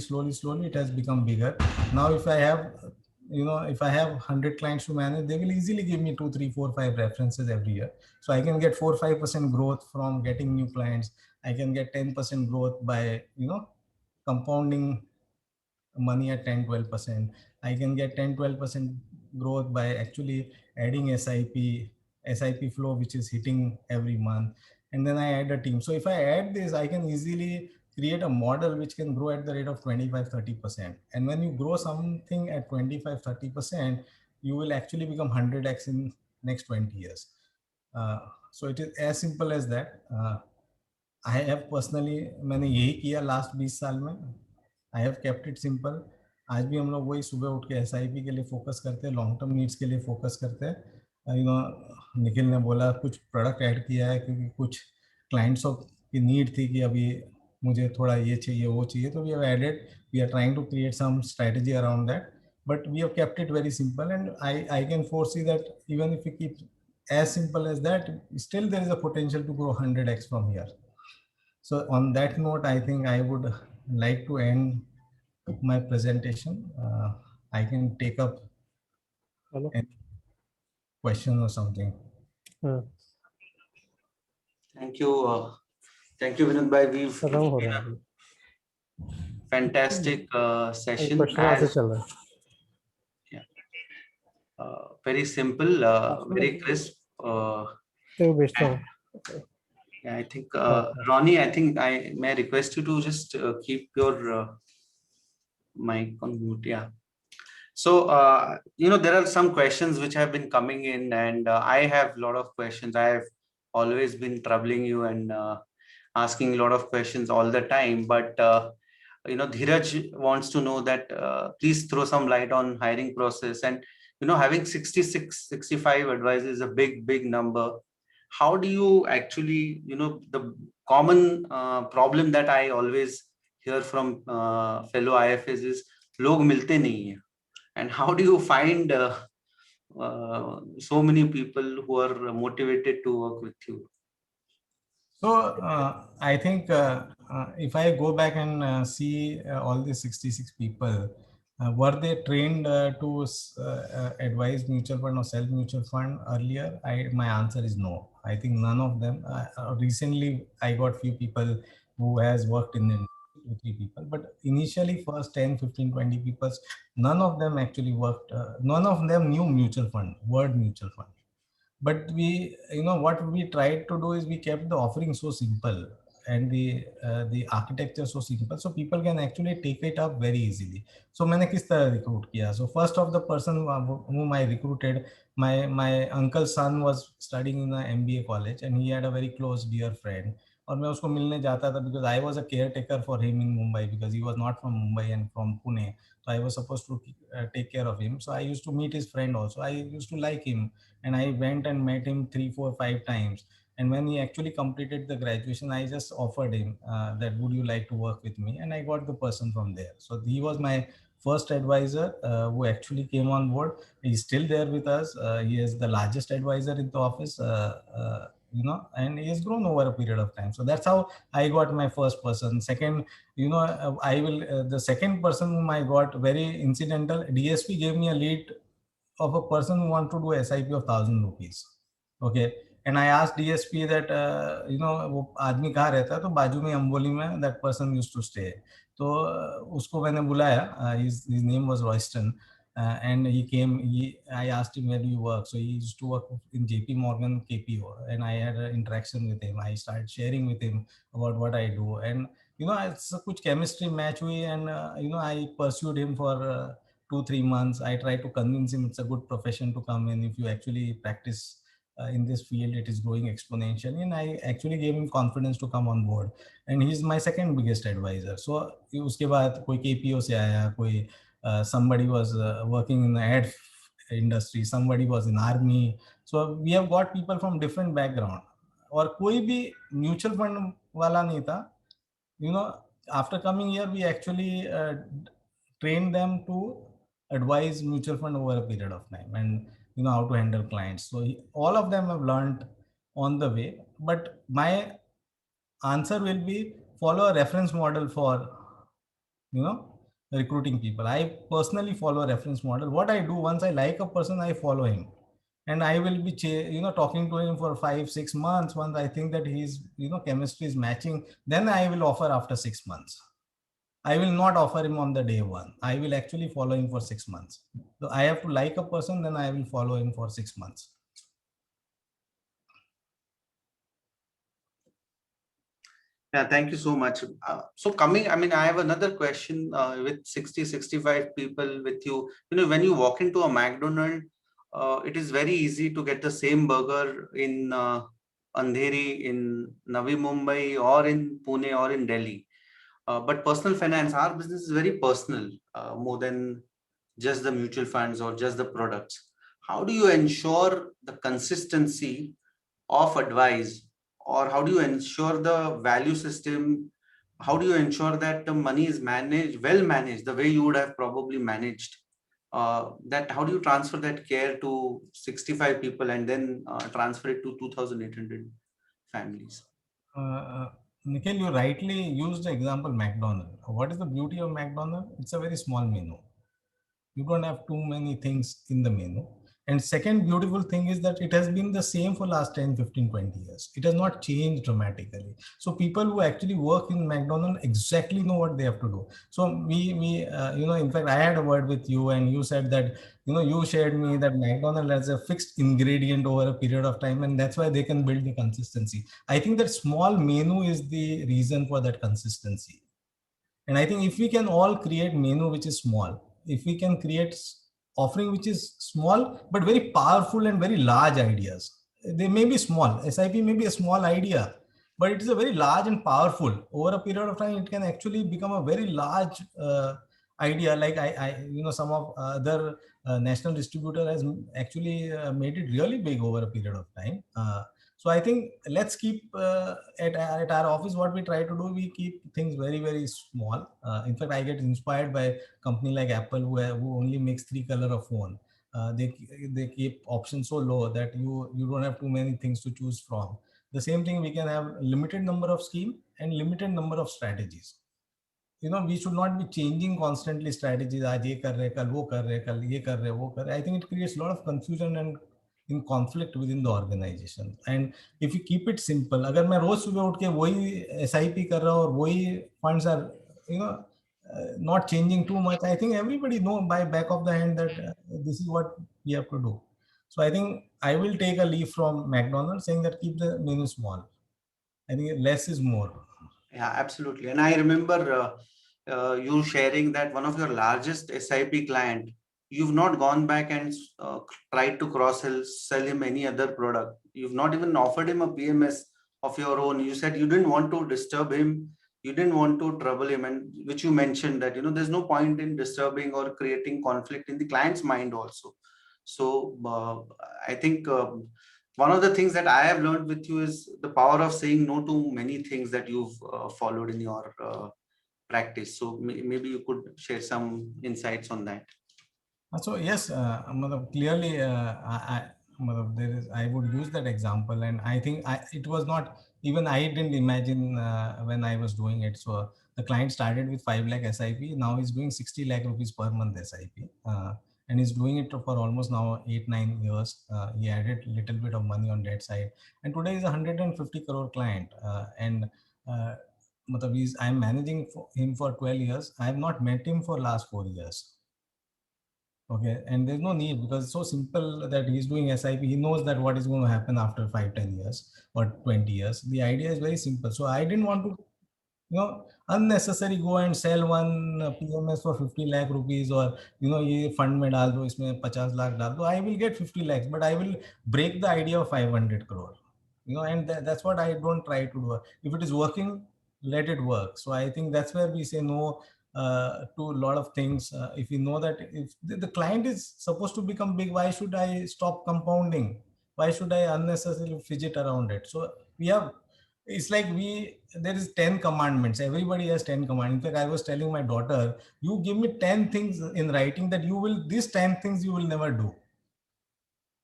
it has become bigger. Now if I have 100 clients to manage, they will easily give me 2, 3, 4, 5 references every year. So I can get 4, 5% growth from getting new clients. I can get 10% growth by, compounding money at 10, 12%. I can get 10, 12% growth by actually adding SIP flow, which is hitting every month. And then I add a team. So if I add this, I can easily create a model which can grow at the rate of 25, 30%. And when you grow something at 25, 30%, you will actually become 100x in next 20 years. So it is as simple as that. I have personally, मैंने यही किया last 20 साल में. I have kept it simple. आज भी हम लोग वही सुबह उठ के SIP के लिए फोकस करते हैं, लॉन्ग टर्म नीड्स के लिए फोकस करते हैं. निखिल ने बोला कुछ प्रोडक्ट ऐड किया है क्योंकि कुछ क्लाइंट्स की नीड थी कि अभी मुझे थोड़ा ये चाहिए वो चाहिए, तो we have added, we are trying to create some strategy around that, but we have kept it very simple, and I can foresee that even if we keep as simple as that, still there is a potential to grow 100x from here. So on that note, I think I would like to end my presentation. I can take up any question or something. Thank you. Thank you, Vinod bhai. fantastic एक session. Question यहाँ से As चल रहा very simple, very crisp. है, वो भेजता हूँ. Yeah, I think हाँ. Ronnie, I think I may request you to just keep your mic on mute. Yeah. So there are some questions which have been coming in, and I have a lot of questions. I have always been troubling you and asking a lot of questions all the time. But Dheeraj wants to know that please throw some light on hiring process, and having 66, 65 advisors is a big number. How do you actually, the common problem that I always hear from fellow IFAs is log milte nahi hai. And how do you find so many people who are motivated to work with you? So I think if I go back and see all the 66 people, were they trained to advise mutual fund or sell mutual fund earlier? My answer is no. I think none of them. Recently, I got few people who has worked in the 2-3 people, but initially first 10, 15, 20 people, none of them actually worked. None of them knew mutual fund, word mutual fund. But we, what we tried to do is we kept the offering so simple and the architecture so simple, so people can actually take it up very easily. So मैंने किस तरह recruit किया? So first of the person whom I recruited, my uncle's son was studying in a MBA college and he had a very close dear friend. और मैं उसको मिलने जाता था because I was a caretaker for him in Mumbai because he was not from Mumbai and from Pune. So I was supposed to take care of him. So I used to meet his friend also. I used to like him. And I went and met him 3, 4, 5 times. And when he actually completed the graduation, I just offered him that would you like to work with me? And I got the person from there. So he was my first advisor who actually came on board. He's still there with us. He is the largest advisor in the office, and he has grown over a period of time. So that's how I got my first person. Second, the second person whom I got, very incidental, DSP gave me a lead of a person who want to do SIP of 1,000 rupees. Okay. And I asked DSP that, वो आदमी कहाँ रहता है? तो बाजू में अम्बोली में that person used to stay. तो उसको मैंने बुलाया. His name was Royston. And he came, I asked him, where do you work? So he used to work in JP Morgan KPO, and I had an interaction with him. I started sharing with him about what I do. And, it's कुछ chemistry match हुई, and, I pursued him for 2-3 months. I tried to convince him it's a good profession to come in. If you actually practice in this field, it is growing exponentially. And I actually gave him confidence to come on board. And he's my second biggest advisor. So उसके बाद कोई KPO से आया, कोई somebody was working in the ad industry, somebody was in army. So we have got people from different background. और कोई भी mutual fund वाला नहीं था. After coming here, we actually trained them to advise mutual fund over a period of time, and how to handle clients. So all of them have learned on the way. But my answer will be follow a reference model for recruiting people. I personally follow a reference model. What I do, once I like a person, I follow him, and I will be talking to him for 5-6 months. Once I think that his chemistry is matching, then I will offer after 6 months. I will not offer him on the day one. I will actually follow him for 6 months. So I have to like a person, then I will follow him for 6 months. Yeah, thank you so much. I have another question with 60, 65 people with you. When you walk into a McDonald's, it is very easy to get the same burger in Andheri, in Navi Mumbai, or in Pune, or in Delhi. But personal finance, our business is very personal, more than just the mutual funds or just the products. How do you ensure the consistency of advice, or how do you ensure the value system? How do you ensure that the money is well managed, the way you would have probably managed? That how do you transfer that care to 65 people and then transfer it to 2,800 families? Nikhil, you rightly used the example McDonald's. What is the beauty of McDonald's? It's a very small menu. You don't have too many things in the menu. And second beautiful thing is that it has been the same for last 10, 15, 20 years. It has not changed dramatically. So people who actually work in McDonald's exactly know what they have to do. So in fact, I had a word with you and you said that, you shared me that McDonald's has a fixed ingredient over a period of time, and that's why they can build the consistency. I think that small menu is the reason for that consistency. And I think if we can all create menu which is small, if we can create offering which is small but very powerful and very large ideas, they may be small. SIP may be a small idea, but it is a very large and powerful. Over a period of time, it can actually become a very large idea. Like some of other national distributor has actually made it really big over a period of time. So I think let's keep at our office, what we try to do, we keep things very, very small. In fact, I get inspired by company like Apple who only makes 3 color of phone. They keep options so low that you don't have too many things to choose from. The same thing, we can have limited number of scheme and limited number of strategies. We should not be changing constantly strategies. आज ये कर रहे, कल वो कर रहे, कल ये कर रहे, वो कर रहे. I think it creates a lot of confusion and in conflict within the organization. And if you keep it simple, अगर मैं रोज सुबह उठ के वही SIP कर रहा हूँ और वही funds are not changing too much, I think everybody know by back of the hand that this is what we have to do. So I think I will take a leaf from McDonald's saying that keep the menu small. I think less is more. Yeah, absolutely. And I remember you sharing that one of your largest SIP client, you've not gone back and tried to sell him any other product. You've not even offered him a PMS of your own. You said you didn't want to disturb him. You didn't want to trouble him, and which you mentioned that, there's no point in disturbing or creating conflict in the client's mind also. So I think one of the things that I have learned with you is the power of saying no to many things that you've followed in your practice. So maybe you could share some insights on that. So yes, clearly, I would use that example, and I think it was not even I didn't imagine when I was doing it. So the client started with 5 lakh SIP. Now he's doing 60 lakh rupees per month SIP, and he's doing it for almost now 8-9 years. He added a little bit of money on that side, and today he's a 150 crore client, and. I'm managing him for 12 years. I have not met him for last 4 years. Okay, and there's no need because it's so simple that he's doing SIP. He knows that what is going to happen after 5-10 years or 20 years. The idea is very simple. So I didn't want to, unnecessary go and sell one PMS for 50 lakh rupees or, ye fund mein dal do, isme 50 lakh dal do. I will get 50 lakhs, but I will break the idea of 500 crore. And that's what I don't try to do. If it is working, let it work. So I think that's where we say no to a lot of things. If we know that if the client is supposed to become big, why should I stop compounding? Why should I unnecessarily fidget around it? So it's like there is 10 commandments. Everybody has 10 commandments. In fact, I was telling my daughter, you give me 10 things in writing that these 10 things you will never do.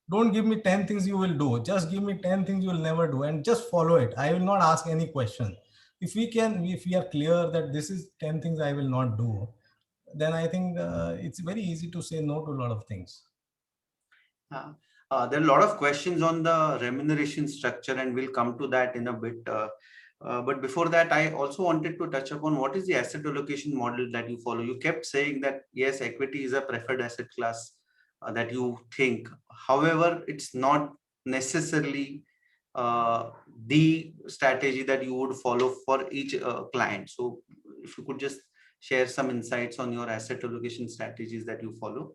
Don't give me 10 things you will do. Just give me 10 things you will never do and just follow it. I will not ask any question. If we are clear that this is 10 things I will not do, then I think it's very easy to say no to a lot of things. There are a lot of questions on the remuneration structure, and we'll come to that in a bit. But before that, I also wanted to touch upon what is the asset allocation model that you follow. You kept saying that, yes, equity is a preferred asset class that you think. However, it's not necessarily the strategy that you would follow for each client. So if you could just share some insights on your asset allocation strategies that you follow.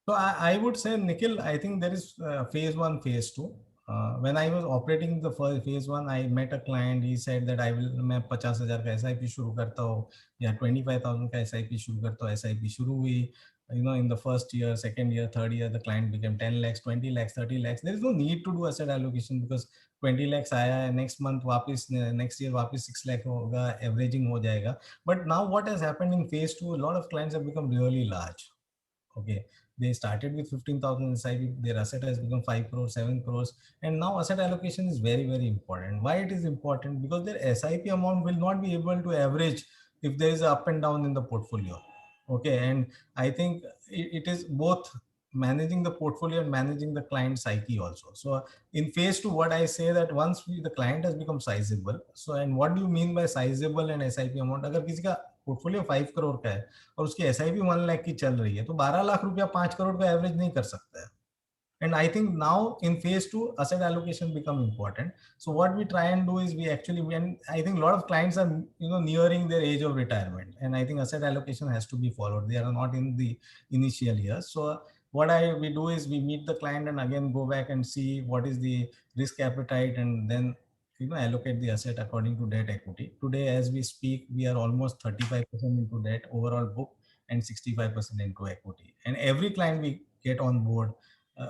So I would say, Nikhil, I think there is phase 1, phase 2. When I was operating the first phase 1, I met a client. He said that मैं 50,000 का SIP शुरू करता हूँ या 25,000 का SIP शुरू करता हूँ. SIP शुरू हुई, in the first year, second year, third year, the client became 10 lakhs, 20 lakhs, 30 lakhs. There is no need to do asset allocation because 20 lakhs आया, next month वापस, next year वापस 6 lakh होगा, averaging हो जाएगा. But now what has happened in phase 2, a lot of clients have become really large. Okay, they started with 15,000 SIP, their asset has become 5 crores, 7 crores, and now asset allocation is very, very important. Why it is important? Because their SIP amount will not be able to average if there is a up and down in the portfolio. Okay, and I think it is both managing the portfolio and managing the client psyche also. So in phase 2, what I say that once the client has become sizable, so and what do you mean by sizable and SIP amount? अगर किसी का portfolio 5 crore का है और उसकी SIP 1 lakh की चल रही है, तो 12 लाख रुपया 5 करोड़ का एवरेज नहीं कर सकता है. And I think now in phase 2, asset allocation become important. So what we try and do is we actually, when I think a lot of clients are, nearing their age of retirement, and I think asset allocation has to be followed. They are not in the initial years. So what we do is we meet the client and again go back and see what is the risk appetite, and then allocate the asset according to debt equity. Today, as we speak, we are almost 35% into debt overall book and 65% into equity. And every client we get on board,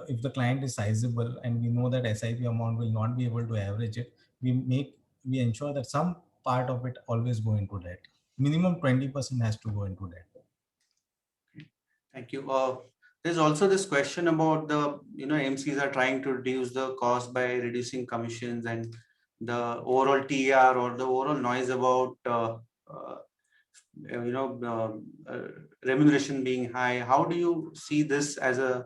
if the client is sizable and we know that SIP amount will not be able to average it, we ensure that some part of it always go into debt. Minimum 20% has to go into debt. Thank you. There's also this question about the, AMCs are trying to reduce the cost by reducing commissions and the overall TR or the overall noise about, remuneration being high. How do you see this as a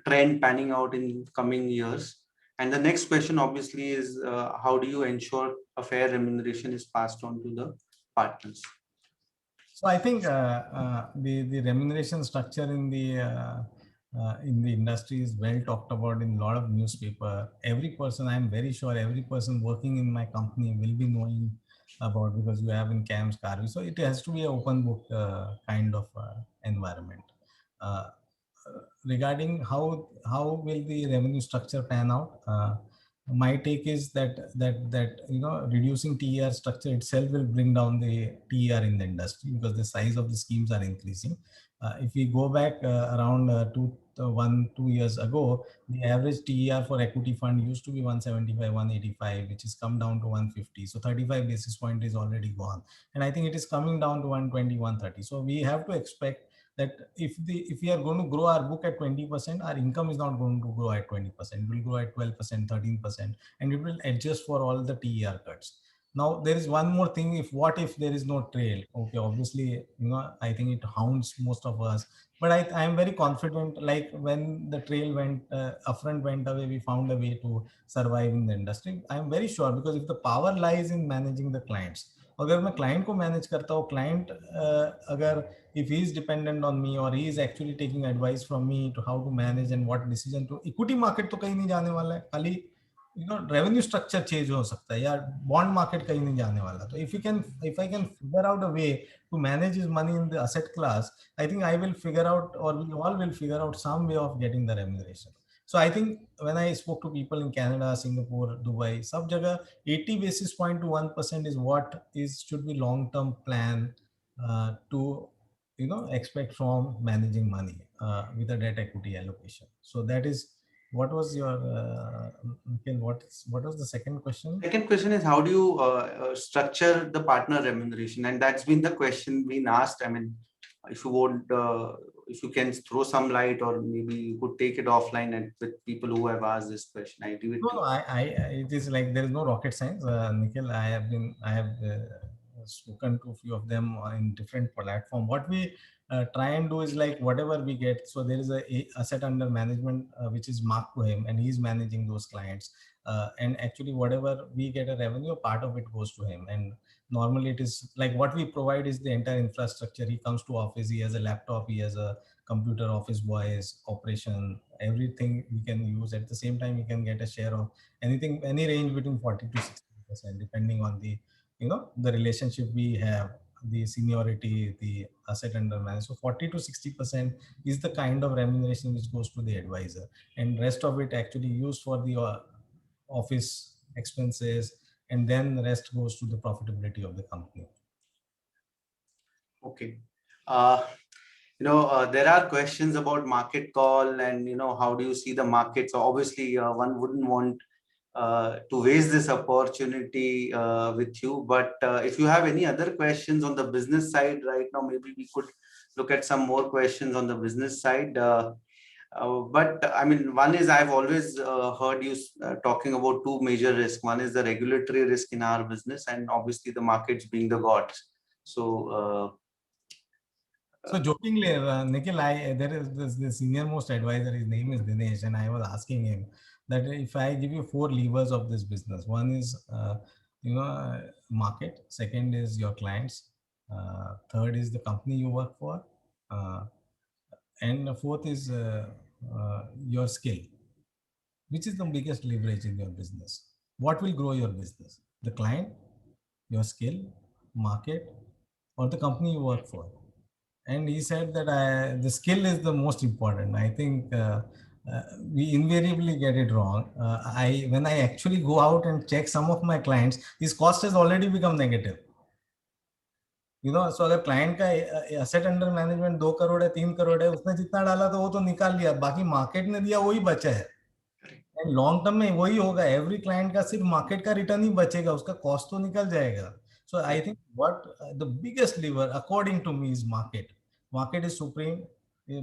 trend panning out in coming years? And the next question obviously is, how do you ensure a fair remuneration is passed on to the partners? So I think the remuneration structure in the industry is well talked about in a lot of newspaper. Every person, I'm very sure every person working in my company will be knowing about, because you have in CAMS, Karvi. So it has to be an open book kind of environment. Regarding how will the revenue structure pan out, my take is that reducing TER structure itself will bring down the TER in the industry, because the size of the schemes are increasing. If we go back around 2 years ago, the average TER for equity fund used to be 175, 185, which has come down to 150. So 35 basis point is already gone. And I think it is coming down to 120, 130. So we have to expect that if we are going to grow our book at 20%, our income is not going to grow at 20%. It will grow at 12%, 13%, and it will adjust for all the TER cuts. Now, there is one more thing. What if there is no trail? Okay, obviously, I think it haunts most of us. But I am very confident, like when the trail upfront went away, we found a way to survive in the industry. I am very sure, because if the power lies in managing the clients, अगर मैं client को manage करता हूँ, client अगर if he is dependent on me or he is actually taking advice from me to how to manage and what decision to, equity market तो कहीं नहीं जाने वाला है, खाली revenue structure change हो सकता है, या bond market कहीं नहीं जाने वाला. तो if I can figure out a way to manage his money in the asset class, I think I will figure out, or we all will figure out some way of getting the remuneration. So I think when I spoke to people in Canada, Singapore, Dubai, sab jagah 80 basis point to 1% is what should be long-term plan to expect from managing money with a debt equity allocation. So that is what was your what was the second question? Second question is, how do you structure the partner remuneration? And that's been the question being asked. I mean, if you want, if you can throw some light, or maybe you could take it offline and with people who have asked this question. I do it. No, it is like there is no rocket science, Nikhil. I have spoken to a few of them in different platform. What we try and do is like whatever we get. So there is a asset under management which is marked to him, and he's managing those clients. And actually, whatever we get a revenue, part of it goes to him. And normally it is like what we provide is the entire infrastructure. He comes to office, he has a laptop, he has a computer, office boys, operation, everything we can use. At the same time, we can get a share of anything, any range between 40 to 60%, depending on the the relationship we have, the seniority, the asset under management. So 40 to 60% is the kind of remuneration which goes to the advisor, and rest of it actually used for the office expenses, and then the rest goes to the profitability of the company. Okay. There are questions about market call and, how do you see the market? So obviously one wouldn't want to waste this opportunity with you. But if you have any other questions on the business side right now, maybe we could look at some more questions on the business side. But I mean, one is, I've always heard you talking about two major risks. One is the regulatory risk in our business, and obviously the markets being the gods. So So jokingly, Nikhil, there is this senior most advisor. His name is Dinesh, and I was asking him that if I give you 4 levers of this business, one is market, second is your clients, third is the company you work for, and the fourth is your skill. Which is the biggest leverage in your business? What will grow your business? The client, your skill, market, or the company you work for? And he said that the skill is the most important. I think we invariably get it wrong. When I actually go out and check some of my clients, his cost has already become negative. So अगर client का asset under management 2 crore है 3 करोड़ है, उसने जितना डाला तो वो तो निकाल लिया, बाकी मार्केट ने दिया वही बचा है. एंड लॉन्ग टर्म में वही होगा, एवरी क्लाइंट का सिर्फ मार्केट का रिटर्न ही बचेगा, उसका कॉस्ट तो निकल जाएगा. So I think what the biggest lever according to me is market. Market is supreme.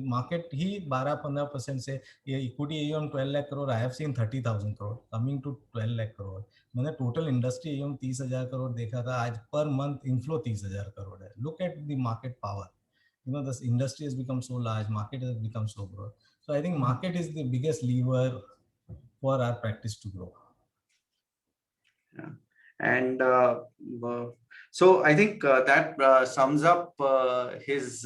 Market ही 12-15% से, ये equity AUM 12 lakh crore, I have seen 30,000 crore coming to 12 lakh crore. मैंने टोटल इंडस्ट्री एयूएम 30,000 करोड़ देखा था, आज पर मंथ इनफ्लो 30,000 करोड़ है. Look at the market power. This industry has become so large, market has become so broad. So I think market is the biggest lever for our practice to grow. Yeah. And so I think that sums up his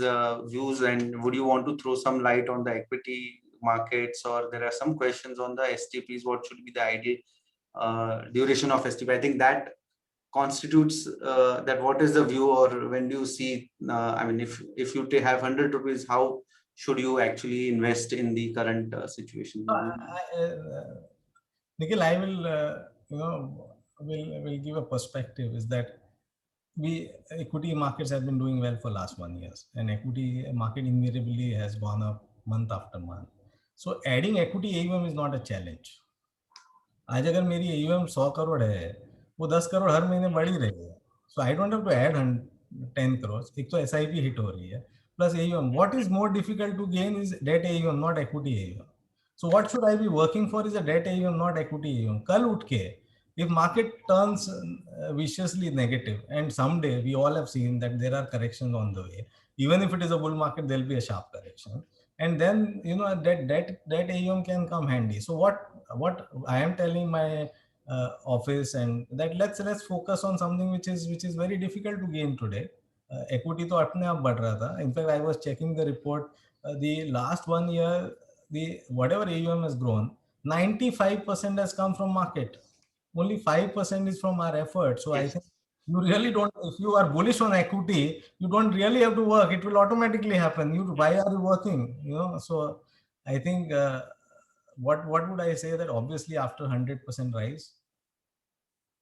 views. And would you want to throw some light on the equity markets, or there are some questions on the STPs? What should be the ideal duration of STP? I think that constitutes that. What is the view, or when do you see? I mean, if you have 100 rupees, how should you actually invest in the current situation? Nikhil, I will will give a perspective. Is that equity markets have been doing well for last 1 year, and equity market invariably has gone up month after month. So adding equity AUM is not a challenge. आज अगर मेरी AUM 100 crore है, वो 10 करोड़ हर महीने बढ़ ही रही है. So I don't have to add 10 crores. एक तो SIP हिट हो रही है, plus AUM. What is more difficult to gain is debt AUM, not equity AUM. So what should I be working for is a debt AUM, not equity AUM. कल उठ के, if market turns viciously negative, and someday we all have seen that there are corrections on the way, even if it is a bull market, there'll be a sharp correction, and then that AUM can come handy. So what I am telling my office, and that let's focus on something which is very difficult to gain today. Equity तो अपने आप बढ़ रहा था. In fact, I was checking the report. The last 1 year, the whatever AUM has grown, 95% has come from market. Only 5% is from our effort. So I think you really don't, if you are bullish on equity, you don't really have to work. It will automatically happen. Why are you working? So I think what would I say, that obviously after 100% rise,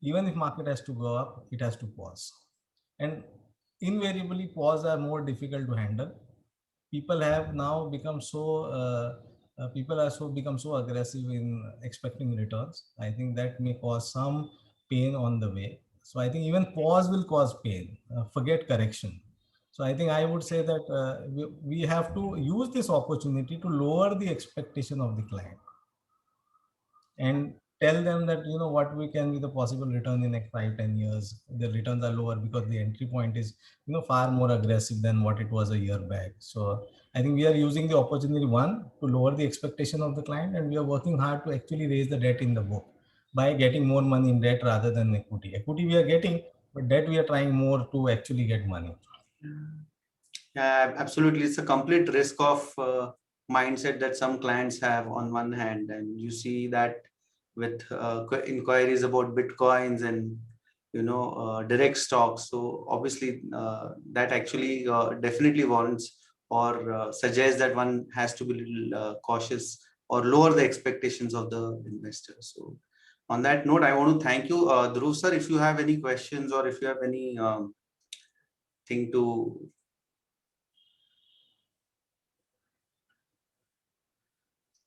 even if market has to go up, it has to pause. And invariably pause are more difficult to handle. People have now become so become so aggressive in expecting returns. I think that may cause some pain on the way. So I think even pause will cause pain. Forget correction. So I think I would say that we have to use this opportunity to lower the expectation of the client and tell them that what we can be the possible return in next 5-10 years. The returns are lower because the entry point is far more aggressive than what it was a year back. So I think we are using the opportunity, one, to lower the expectation of the client, and we are working hard to actually raise the debt in the book by getting more money in debt rather than equity. Equity we are getting, but debt we are trying more to actually get money. Yeah, absolutely. It's a complete risk of mindset that some clients have on one hand, and you see that with inquiries about bitcoins and direct stocks. So obviously that actually definitely warrants or suggests that one has to be a little cautious or lower the expectations of the investor. So on that note, I want to thank you, Dhruv sir. If you have any questions, or if you have any thing to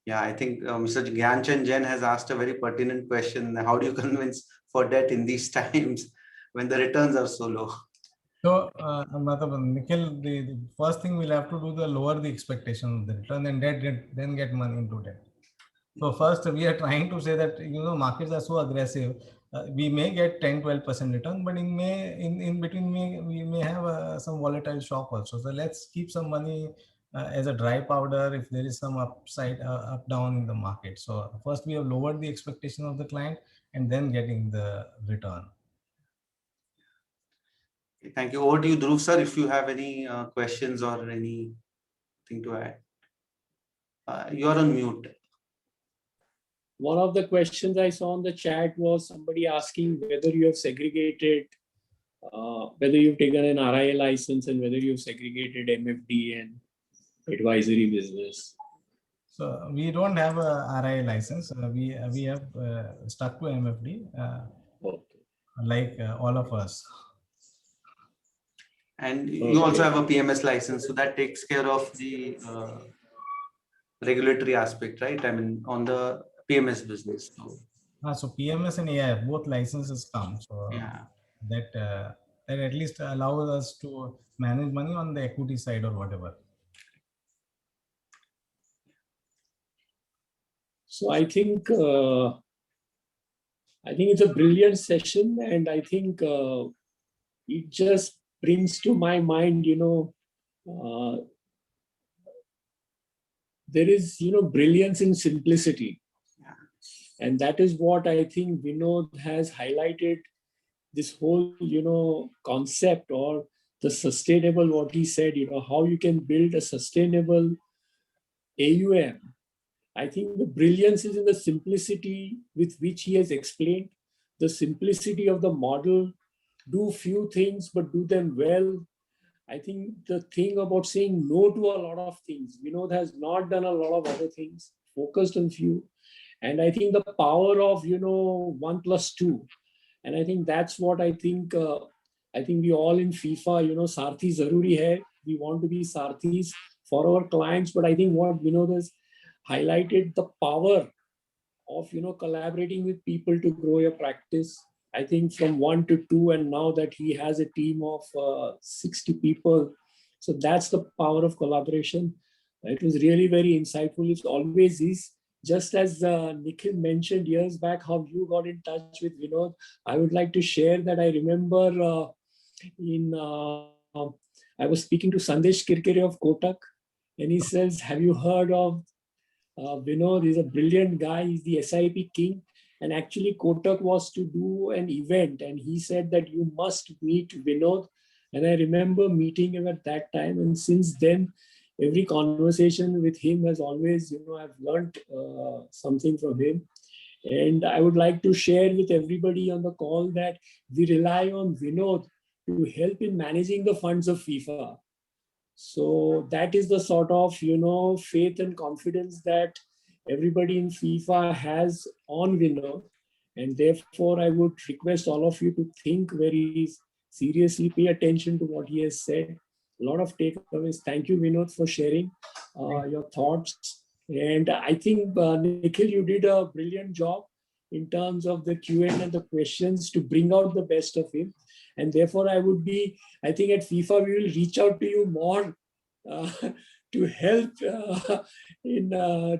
Yeah, I think Mr. Gyanchand Jain has asked a very pertinent question. How do you convince for debt in these times when the returns are so low? So, Nikhil, the first thing we'll have to do is lower the expectation of the return, and then get money into debt. So first, we are trying to say that markets are so aggressive. we may get 10-12% return, but in between we may have some volatile shock also. So let's keep some money as a dry powder if there is some upside, up down in the market. So first we have lowered the expectation of the client and then getting the return. Thank you. Over to you, Dhruv sir, if you have any questions or anything to add. You're on mute. One of the questions I saw on the chat was somebody asking whether you have segregated, whether you've taken an RIA license and whether you've segregated MFD and advisory business. So we don't have a RIA license. We have stuck to MFD, Okay. like all of us. And you also have a PMS license, so that takes care of the regulatory aspect, right? I mean, on the PMS business. So PMS and AIF, both licenses come. So yeah, that at least allows us to manage money on the equity side or whatever. So I think it's a brilliant session, and I think it just brings to my mind, there is, brilliance in simplicity. And that is what I think Vinod has highlighted, this whole, concept, or the sustainable, what he said, how you can build a sustainable AUM. I think the brilliance is in the simplicity with which he has explained, the simplicity of the model, do few things, but do them well. I think the thing about saying no to a lot of things, Vinod has not done a lot of other things, focused on few. And I think the power of, 1 + 2. And I think that's what I think we all in FIFA, Sarthi Zaruri hai. We want to be Sarthis for our clients. But I think what Vinod has highlighted, the power of, collaborating with people to grow your practice. I think from 1 to 2, and now that he has a team of 60 people. So that's the power of collaboration. It was really very insightful. It always is. Just as Nikhil mentioned years back how you got in touch with Vinod, I would like to share that I remember I was speaking to Sandesh Kirkere of Kotak, and he says, have you heard of Vinod? He's a brilliant guy. He's the SIP king. And actually Kotak was to do an event, and he said that you must meet Vinod. And I remember meeting him at that time. And since then, every conversation with him has always, I've learned something from him. And I would like to share with everybody on the call that we rely on Vinod to help in managing the funds of FIFA. So that is the sort of, faith and confidence that everybody in FIFA has on Vinod. And therefore, I would request all of you to think very seriously, pay attention to what he has said. A lot of takeaways. Thank you, Vinod, for sharing your thoughts. And I think, Nikhil, you did a brilliant job in terms of the Q&A and the questions to bring out the best of him. And therefore, I think at FIFA, we will reach out to you more to help in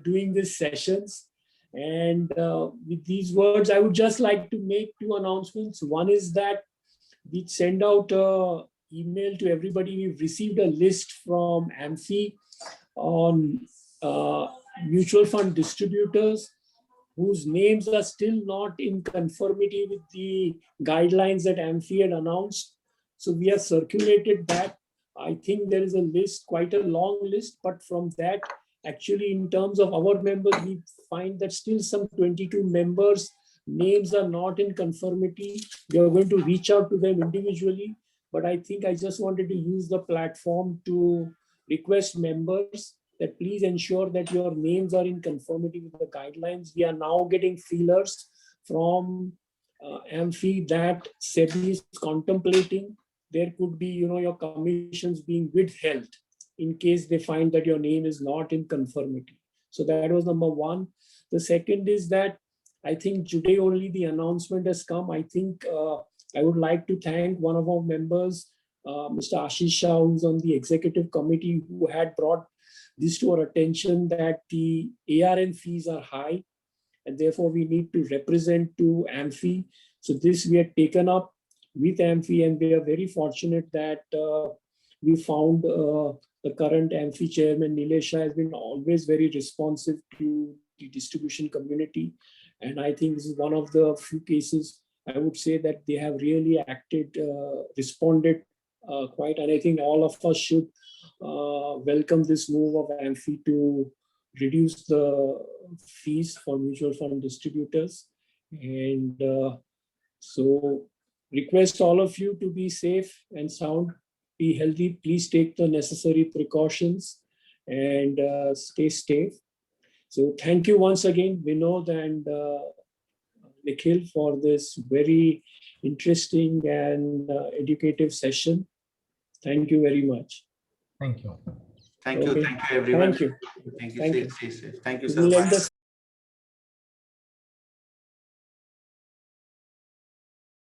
doing these sessions. And with these words, I would just like to make 2 announcements. One is that we send out email to everybody. We've received a list from AMFI on mutual fund distributors whose names are still not in conformity with the guidelines that AMFI had announced. So we have circulated that. I think there is a list, quite a long list, but from that, actually in terms of our members, we find that still some 22 members' names are not in conformity. We are going to reach out to them individually. But I think I just wanted to use the platform to request members that please ensure that your names are in conformity with the guidelines. We are now getting feelers from AMFI that SEBI is contemplating. There could be, your commissions being withheld in case they find that your name is not in conformity. So that was number 1. The second is that I think today only the announcement has come. I think I would like to thank one of our members, Mr. Ashish Shah, who's on the executive committee, who had brought this to our attention that the ARN fees are high, and therefore we need to represent to AMFI. So this we had taken up with Amphi, and we are very fortunate that we found the current Amphi chairman, Nilesh Shah, has been always very responsive to the distribution community. And I think this is one of the few cases I would say that they have really acted, responded quite. And I think all of us should welcome this move of Amphi to reduce the fees for mutual fund distributors. And so request all of you to be safe and sound, be healthy. Please take the necessary precautions and stay safe. So thank you once again, Vinod and Nikhil, for this very interesting and educative session. Thank you very much. Thank you. Thank you. Okay. Thank you, everyone. Thank you. Thank you. Thank you. Stay safe. Thank you, We'll sir. end the